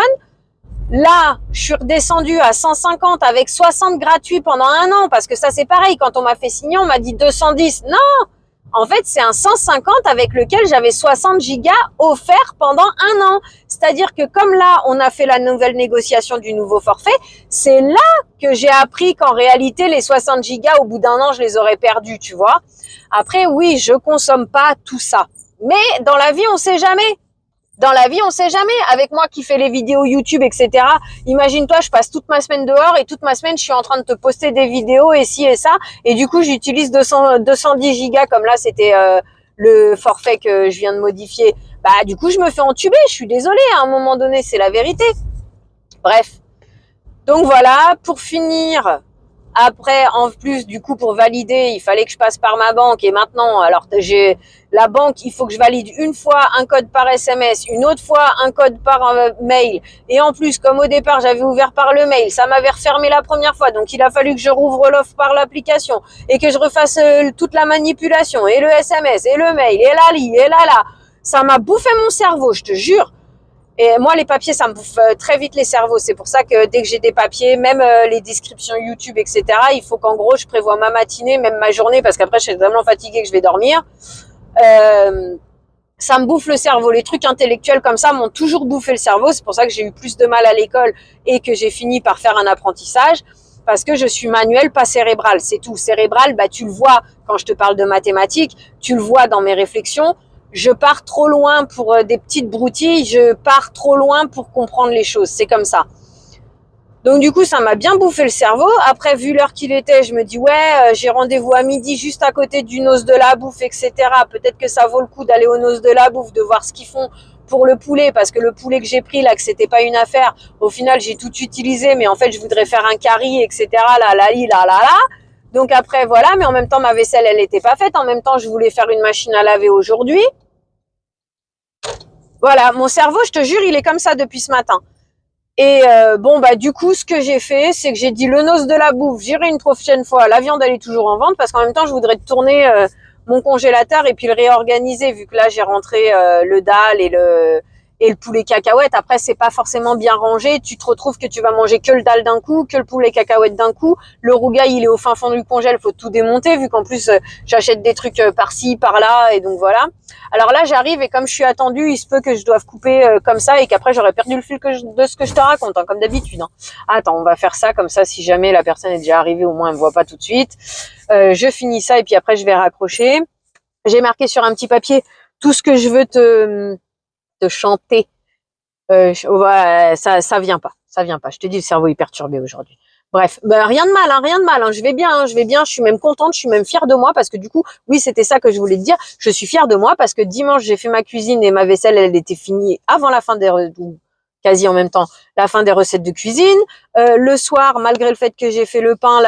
Là, je suis redescendue à 150 avec 60 gratuits pendant 1 an, parce que ça c'est pareil, quand on m'a fait signer, on m'a dit 210. Non, en fait, c'est un 150 avec lequel j'avais 60 gigas offerts pendant 1 an. C'est-à-dire que comme là, on a fait la nouvelle négociation du nouveau forfait, c'est là que j'ai appris qu'en réalité, les 60 gigas, au bout d'1 an, je les aurais perdus, tu vois. Après, oui, je consomme pas tout ça. Mais dans la vie, on sait jamais. Dans la vie, on sait jamais. Avec moi qui fais les vidéos YouTube, etc. Imagine-toi, je passe toute ma semaine dehors et toute ma semaine, je suis en train de te poster des vidéos et ci et ça. Et du coup, j'utilise 210 gigas comme là, c'était le forfait que je viens de modifier. Du coup, je me fais entuber. Je suis désolée. À un moment donné, c'est la vérité. Bref. Donc voilà, pour finir... Après, en plus, du coup, pour valider, il fallait que je passe par ma banque. Et maintenant, alors, j'ai la banque, il faut que je valide une fois un code par SMS, une autre fois un code par mail. Et en plus, comme au départ, j'avais ouvert par le mail, ça m'avait refermé la première fois. Donc, il a fallu que je rouvre l'offre par l'application et que je refasse toute la manipulation et le SMS et le mail et là. Ça m'a bouffé mon cerveau, je te jure. Et moi, les papiers, ça me bouffe très vite les cerveaux. C'est pour ça que dès que j'ai des papiers, même les descriptions YouTube, etc., il faut qu'en gros, je prévoie ma matinée, même ma journée, parce qu'après, je suis tellement fatiguée que je vais dormir. Ça me bouffe le cerveau. Les trucs intellectuels comme ça m'ont toujours bouffé le cerveau. C'est pour ça que j'ai eu plus de mal à l'école et que j'ai fini par faire un apprentissage. Parce que je suis manuel, pas cérébral. C'est tout. Cérébral, tu le vois quand je te parle de mathématiques, tu le vois dans mes réflexions. Je pars trop loin pour des petites broutilles, je pars trop loin pour comprendre les choses, c'est comme ça. Donc du coup, ça m'a bien bouffé le cerveau. Après, vu l'heure qu'il était, je me dis ouais, j'ai rendez-vous à midi juste à côté du Noce de la Bouffe, etc. Peut-être que ça vaut le coup d'aller au Noce de la Bouffe, de voir ce qu'ils font pour le poulet, parce que le poulet que j'ai pris là, que c'était pas une affaire, au final, j'ai tout utilisé, mais en fait, je voudrais faire un curry, etc. Là. Donc après, voilà, mais en même temps, ma vaisselle, elle n'était pas faite. En même temps, je voulais faire une machine à laver aujourd'hui. Voilà, mon cerveau, je te jure, il est comme ça depuis ce matin. Et du coup, ce que j'ai fait, c'est que j'ai dit le Noce de la Bouffe, j'irai une prochaine fois. La viande, elle est toujours en vente, parce qu'en même temps, je voudrais tourner mon congélateur et puis le réorganiser, vu que là j'ai rentré le dalle et le poulet cacahuète. Après, c'est pas forcément bien rangé. Tu te retrouves que tu vas manger que le dalle d'un coup, que le poulet cacahuète d'un coup. Le rougail, il est au fin fond du congèle, faut tout démonter, vu qu'en plus, j'achète des trucs par-ci, par-là, et donc voilà. Alors là, j'arrive et comme je suis attendue, il se peut que je doive couper comme ça et qu'après, j'aurais perdu le fil de ce que je te raconte, hein, comme d'habitude. Hein. Attends, on va faire ça comme ça, si jamais la personne est déjà arrivée, au moins, elle me voit pas tout de suite. Je finis ça et puis après, je vais raccrocher. J'ai marqué sur un petit papier tout ce que je veux te chanter. Ouais, ça vient pas. Je te dis, le cerveau est perturbé aujourd'hui. Bref, rien de mal, hein. Je vais bien, je suis même contente, je suis même fière de moi parce que du coup, oui, c'était ça que je voulais te dire. Je suis fière de moi parce que dimanche, j'ai fait ma cuisine et ma vaisselle, elle était finie avant la fin quasi en même temps, la fin des recettes de cuisine. Le soir, malgré le fait que j'ai fait le pain,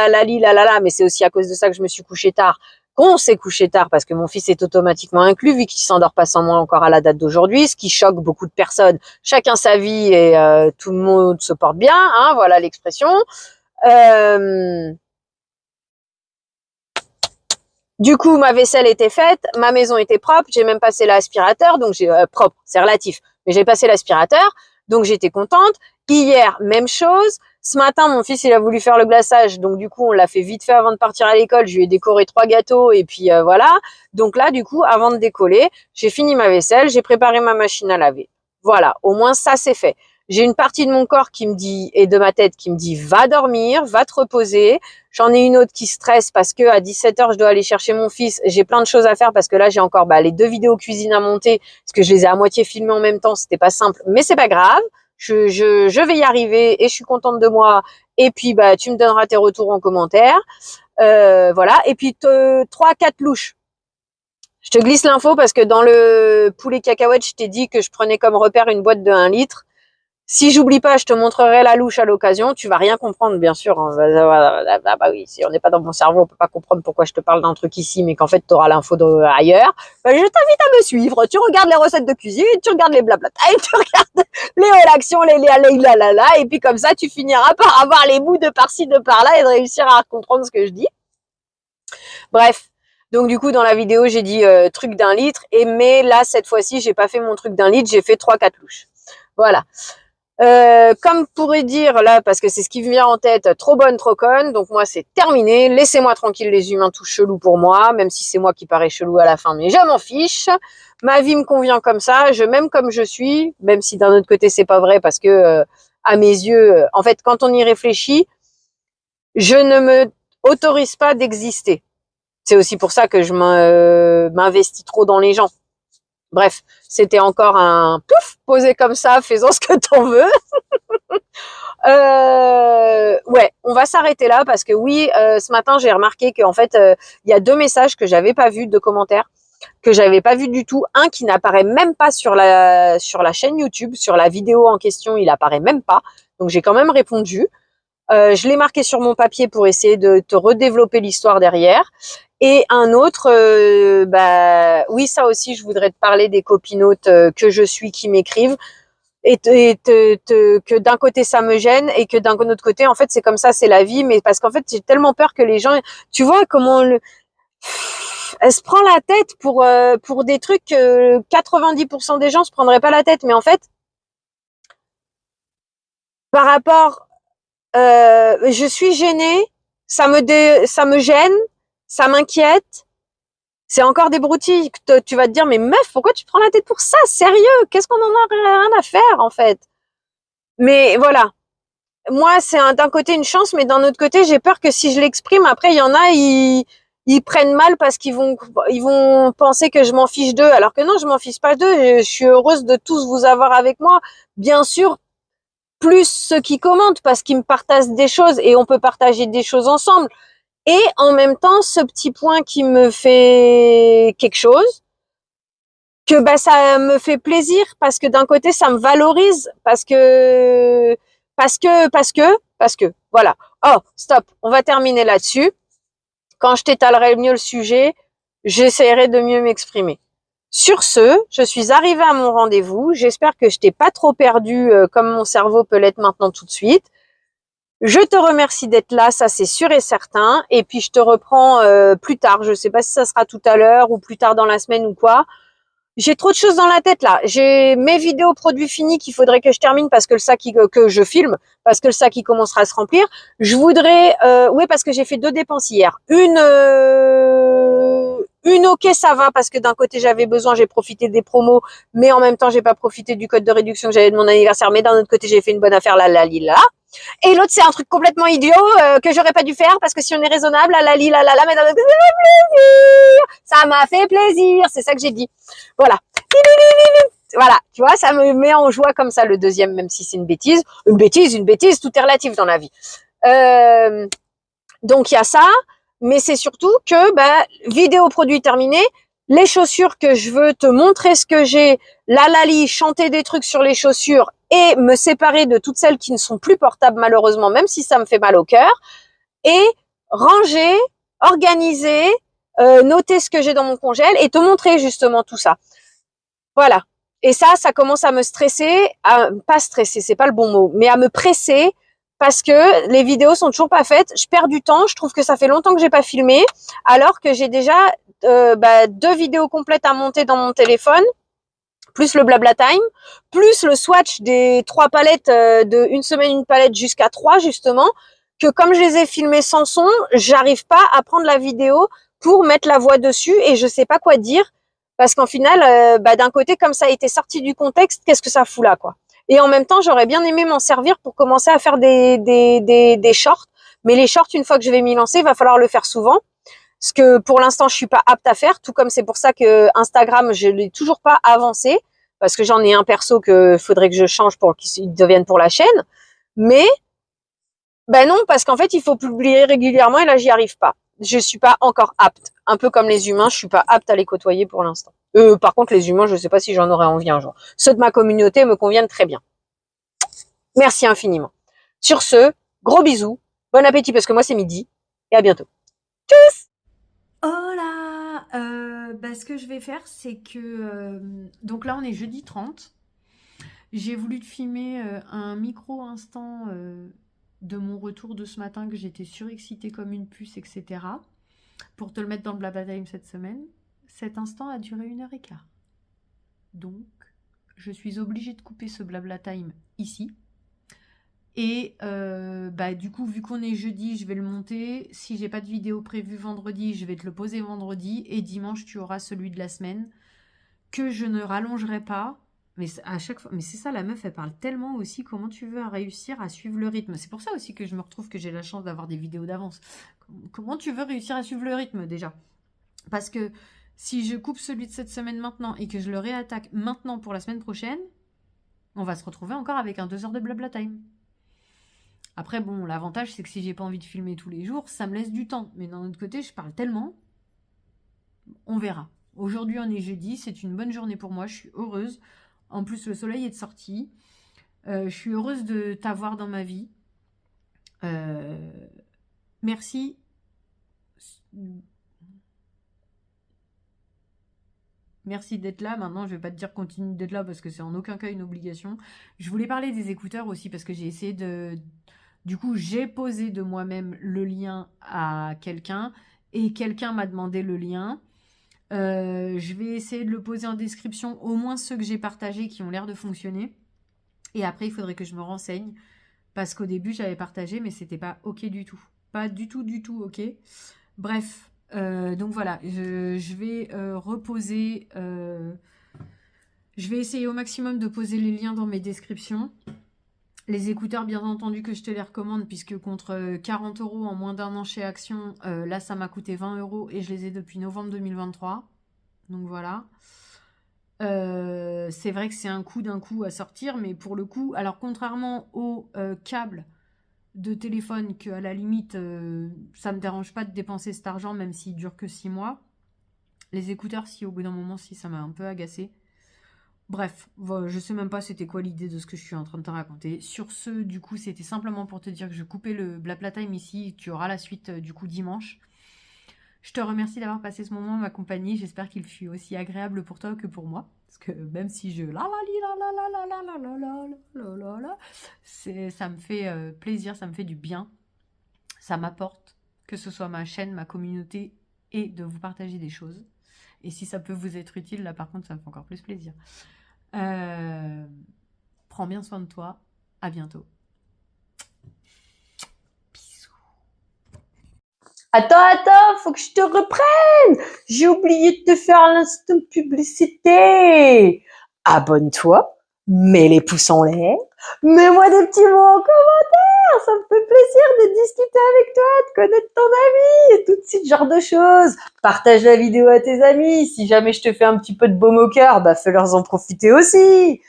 mais c'est aussi à cause de ça que je me suis couchée tard. Qu'on s'est couché tard parce que mon fils est automatiquement inclus vu qu'il s'endort pas sans moi encore à la date d'aujourd'hui, ce qui choque beaucoup de personnes. Chacun sa vie et tout le monde se porte bien, hein, voilà l'expression. Du coup, ma vaisselle était faite, ma maison était propre, j'ai même passé l'aspirateur, donc j'ai propre, c'est relatif, mais j'ai passé l'aspirateur, donc j'étais contente. Hier, même chose. Ce matin, mon fils, il a voulu faire le glaçage, donc du coup, on l'a fait vite fait avant de partir à l'école. Je lui ai décoré 3 gâteaux et puis voilà. Donc là, du coup, avant de décoller, j'ai fini ma vaisselle, j'ai préparé ma machine à laver. Voilà, au moins ça, c'est fait. J'ai une partie de mon corps qui me dit, et de ma tête qui me dit, va dormir, va te reposer. J'en ai une autre qui stresse parce que à 17h, je dois aller chercher mon fils. J'ai plein de choses à faire parce que là, j'ai encore les 2 vidéos cuisine à monter parce que je les ai à moitié filmées en même temps. C'était pas simple, mais c'est pas grave. Je vais y arriver et je suis contente de moi. Et puis, tu me donneras tes retours en commentaire. Voilà. Et puis, 3-4 louches. Je te glisse l'info parce que dans le poulet cacahuète, je t'ai dit que je prenais comme repère une boîte de 1 litre. Si j'oublie pas, je te montrerai la louche à l'occasion. Tu vas rien comprendre, bien sûr. Hein. Oui, si on n'est pas dans mon cerveau, on peut pas comprendre pourquoi je te parle d'un truc ici, mais qu'en fait, tu auras l'info ailleurs. Je t'invite à me suivre. Tu regardes les recettes de cuisine, tu regardes les blablata, et tu regardes les relations, les et puis comme ça, tu finiras par avoir les bouts de par-ci, de par-là, et de réussir à comprendre ce que je dis. Bref. Donc du coup, dans la vidéo, j'ai dit truc d'1 litre, mais là, cette fois-ci, j'ai pas fait mon truc d'1 litre, j'ai fait 3-4 louches. Voilà. Comme pourrait dire là, parce que c'est ce qui me vient en tête, trop bonne, trop conne, donc moi c'est terminé, laissez-moi tranquille les humains tout chelous pour moi, même si c'est moi qui parais chelou à la fin, mais je m'en fiche, ma vie me convient comme ça, je m'aime comme je suis, même si d'un autre côté c'est pas vrai, parce que à mes yeux, en fait quand on y réfléchit, je ne me autorise pas d'exister. C'est aussi pour ça que je m'investis trop dans les gens. Bref, c'était encore un pouf posé comme ça, faisons ce que t'en veux. Ouais, on va s'arrêter là parce que oui, ce matin j'ai remarqué qu'en fait il y a 2 messages que j'avais pas vus, 2 commentaires que j'avais pas vu du tout. Un qui n'apparaît même pas sur la chaîne YouTube, sur la vidéo en question, il apparaît même pas. Donc j'ai quand même répondu. Je l'ai marqué sur mon papier pour essayer de te redévelopper l'histoire derrière. Et un autre, oui, ça aussi, je voudrais te parler des copinotes que je suis qui m'écrivent. Et que d'un côté ça me gêne et que d'un autre côté, en fait, c'est comme ça, c'est la vie. Mais parce qu'en fait, j'ai tellement peur que les gens, tu vois comment elle se prend la tête pour des trucs que 90% des gens se prendraient pas la tête. Mais en fait, par rapport je suis gênée, ça me gêne, ça m'inquiète. C'est encore des broutilles. Tu vas te dire, mais meuf, pourquoi tu prends la tête pour ça? Sérieux? Qu'est-ce qu'on en a rien à faire, en fait? Mais voilà. Moi, c'est d'un côté une chance, mais d'un autre côté, j'ai peur que si je l'exprime, après, il y en a, ils prennent mal parce qu'ils vont penser que je m'en fiche d'eux. Alors que non, je m'en fiche pas d'eux. Je suis heureuse de tous vous avoir avec moi. Bien sûr, plus ceux qui commentent parce qu'ils me partagent des choses et on peut partager des choses ensemble. Et en même temps, ce petit point qui me fait quelque chose, que ça me fait plaisir parce que d'un côté ça me valorise parce que voilà. Oh, stop, on va terminer là-dessus. Quand je t'étalerai mieux le sujet, j'essaierai de mieux m'exprimer. Sur ce, je suis arrivée à mon rendez-vous. J'espère que je t'ai pas trop perdu comme mon cerveau peut l'être maintenant tout de suite. Je te remercie d'être là, ça c'est sûr et certain. Et puis je te reprends plus tard. Je sais pas si ça sera tout à l'heure ou plus tard dans la semaine ou quoi. J'ai trop de choses dans la tête là. J'ai mes vidéos produits finis qu'il faudrait que je termine parce que le sac que je filme, parce que le sac il commencera à se remplir. Je voudrais, oui parce que j'ai fait 2 dépenses hier. Une ok ça va parce que d'un côté j'avais besoin, j'ai profité des promos, mais en même temps j'ai pas profité du code de réduction que j'avais de mon anniversaire. Mais d'un autre côté j'ai fait une bonne affaire là. Et l'autre c'est un truc complètement idiot que j'aurais pas dû faire parce que si on est raisonnable, mais d'un autre côté ça m'a fait plaisir. C'est ça que j'ai dit. Voilà. Voilà, tu vois, ça me met en joie comme ça le deuxième, même si c'est une bêtise. Une bêtise, tout est relatif dans la vie. Donc il y a ça, mais c'est surtout que vidéo produit terminé, les chaussures que je veux te montrer ce que j'ai, la Lali, chanter des trucs sur les chaussures et me séparer de toutes celles qui ne sont plus portables malheureusement, même si ça me fait mal au cœur, et ranger, organiser, noter ce que j'ai dans mon congèle et te montrer justement tout ça. Voilà. Et ça commence à me stresser, pas stresser, c'est pas le bon mot, mais à me presser parce que les vidéos sont toujours pas faites. Je perds du temps. Je trouve que ça fait longtemps que j'ai pas filmé, alors que j'ai déjà 2 vidéos complètes à monter dans mon téléphone, plus le blabla time, plus le swatch des 3 palettes de une semaine une palette jusqu'à 3 justement. Que comme je les ai filmées sans son, j'arrive pas à prendre la vidéo pour mettre la voix dessus et je sais pas quoi dire. Parce qu'en final, d'un côté, comme ça a été sorti du contexte, qu'est-ce que ça fout là, quoi. Et en même temps, j'aurais bien aimé m'en servir pour commencer à faire des shorts. Mais les shorts, une fois que je vais m'y lancer, il va falloir le faire souvent. Ce que pour l'instant, je suis pas apte à faire. Tout comme c'est pour ça que Instagram, je l'ai toujours pas avancé. Parce que j'en ai un perso que faudrait que je change pour qu'il devienne pour la chaîne. Mais, non, parce qu'en fait, il faut publier régulièrement et là, j'y arrive pas. Je suis pas encore apte. Un peu comme les humains, je suis pas apte à les côtoyer pour l'instant. Par contre, les humains, je sais pas si j'en aurais envie un jour. Ceux de ma communauté me conviennent très bien. Merci infiniment. Sur ce, gros bisous, bon appétit parce que moi c'est midi et à bientôt. Tchuss! Oh là ce que je vais faire, c'est que... donc là, on est jeudi 30. J'ai voulu te filmer un micro instant de mon retour de ce matin, que j'étais surexcitée comme une puce, etc. Pour te le mettre dans le Blabla Time cette semaine. Cet instant a duré 1h15. Donc, je suis obligée de couper ce Blabla Time ici. Et du coup, vu qu'on est jeudi, je vais le monter. Si j'ai pas de vidéo prévue vendredi, je vais te le poser vendredi. Et dimanche, tu auras celui de la semaine que je ne rallongerai pas. Mais à chaque fois, mais c'est ça, la meuf, elle parle tellement aussi. Comment tu veux réussir à suivre le rythme? C'est pour ça aussi que je me retrouve que j'ai la chance d'avoir des vidéos d'avance. Comment tu veux réussir à suivre le rythme déjà? Parce que si je coupe celui de cette semaine maintenant et que je le réattaque maintenant pour la semaine prochaine, on va se retrouver encore avec un 2 heures de blabla time. Après, bon, l'avantage, c'est que si j'ai pas envie de filmer tous les jours, ça me laisse du temps. Mais d'un autre côté, je parle tellement. On verra. Aujourd'hui, on est jeudi. C'est une bonne journée pour moi. Je suis heureuse. En plus, le soleil est de sortie. Je suis heureuse de t'avoir dans ma vie. Merci. Merci d'être là. Maintenant, je vais pas te dire continue d'être là parce que c'est en aucun cas une obligation. Je voulais parler des écouteurs aussi parce que j'ai essayé de... Du coup, j'ai posé de moi-même le lien à quelqu'un et quelqu'un m'a demandé le lien. Je vais essayer de le poser en description, au moins ceux que j'ai partagés qui ont l'air de fonctionner. Et après, il faudrait que je me renseigne parce qu'au début, j'avais partagé, mais c'était pas OK du tout. Pas du tout OK. Bref, donc voilà, je vais reposer... je vais essayer au maximum de poser les liens dans mes descriptions. Les écouteurs, bien entendu, que je te les recommande, puisque contre 40 € en moins d'1 an chez Action, là, ça m'a coûté 20 € et je les ai depuis novembre 2023. Donc voilà. C'est vrai que c'est un coup d'un coup à sortir, mais pour le coup, alors contrairement aux câbles de téléphone, que à la limite, ça me dérange pas de dépenser cet argent, même s'il dure que 6 mois. Les écouteurs, si au bout d'un moment, si ça m'a un peu agacé. Bref, voilà, je sais même pas c'était quoi l'idée de ce que je suis en train de te raconter. Sur ce, du coup, c'était simplement pour te dire que je coupais le blabla time ici. Tu auras la suite du coup dimanche. Je te remercie d'avoir passé ce moment en ma compagnie. J'espère qu'il fut aussi agréable pour toi que pour moi. Parce que même si je ça me fait plaisir, ça me fait du bien. Ça m'apporte, que ce soit ma chaîne, ma communauté, et de vous partager des choses. Et si ça peut vous être utile, là par contre, ça me fait encore plus plaisir. Prends bien soin de toi. À bientôt. Bisous. Attends, faut que je te reprenne. J'ai oublié de te faire l'instant publicité. Abonne-toi, mets les pouces en l'air, mets-moi des petits mots en commentaire. Ça me fait plaisir de discuter avec toi, de connaître ton ami et tout ce genre de choses. Partage la vidéo à tes amis. Si jamais je te fais un petit peu de baume au cœur, bah fais-leur en profiter aussi.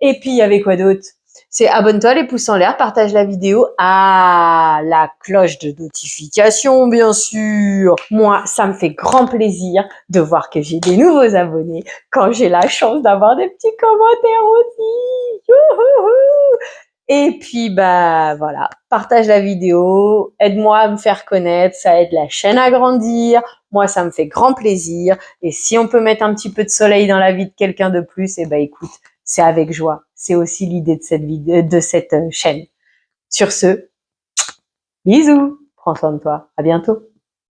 Et puis, il y avait quoi d'autre? C'est abonne-toi, les pouces en l'air, partage la vidéo. Ah, la cloche de notification, bien sûr. Moi, ça me fait grand plaisir de voir que j'ai des nouveaux abonnés quand j'ai la chance d'avoir des petits commentaires aussi. Youhouhou. Et puis, bah, voilà, partage la vidéo, aide-moi à me faire connaître, ça aide la chaîne à grandir. Moi, ça me fait grand plaisir. Et si on peut mettre un petit peu de soleil dans la vie de quelqu'un de plus, eh ben, écoute, c'est avec joie. C'est aussi l'idée de cette vidéo, de cette chaîne. Sur ce, bisous. Prends soin de toi. À bientôt.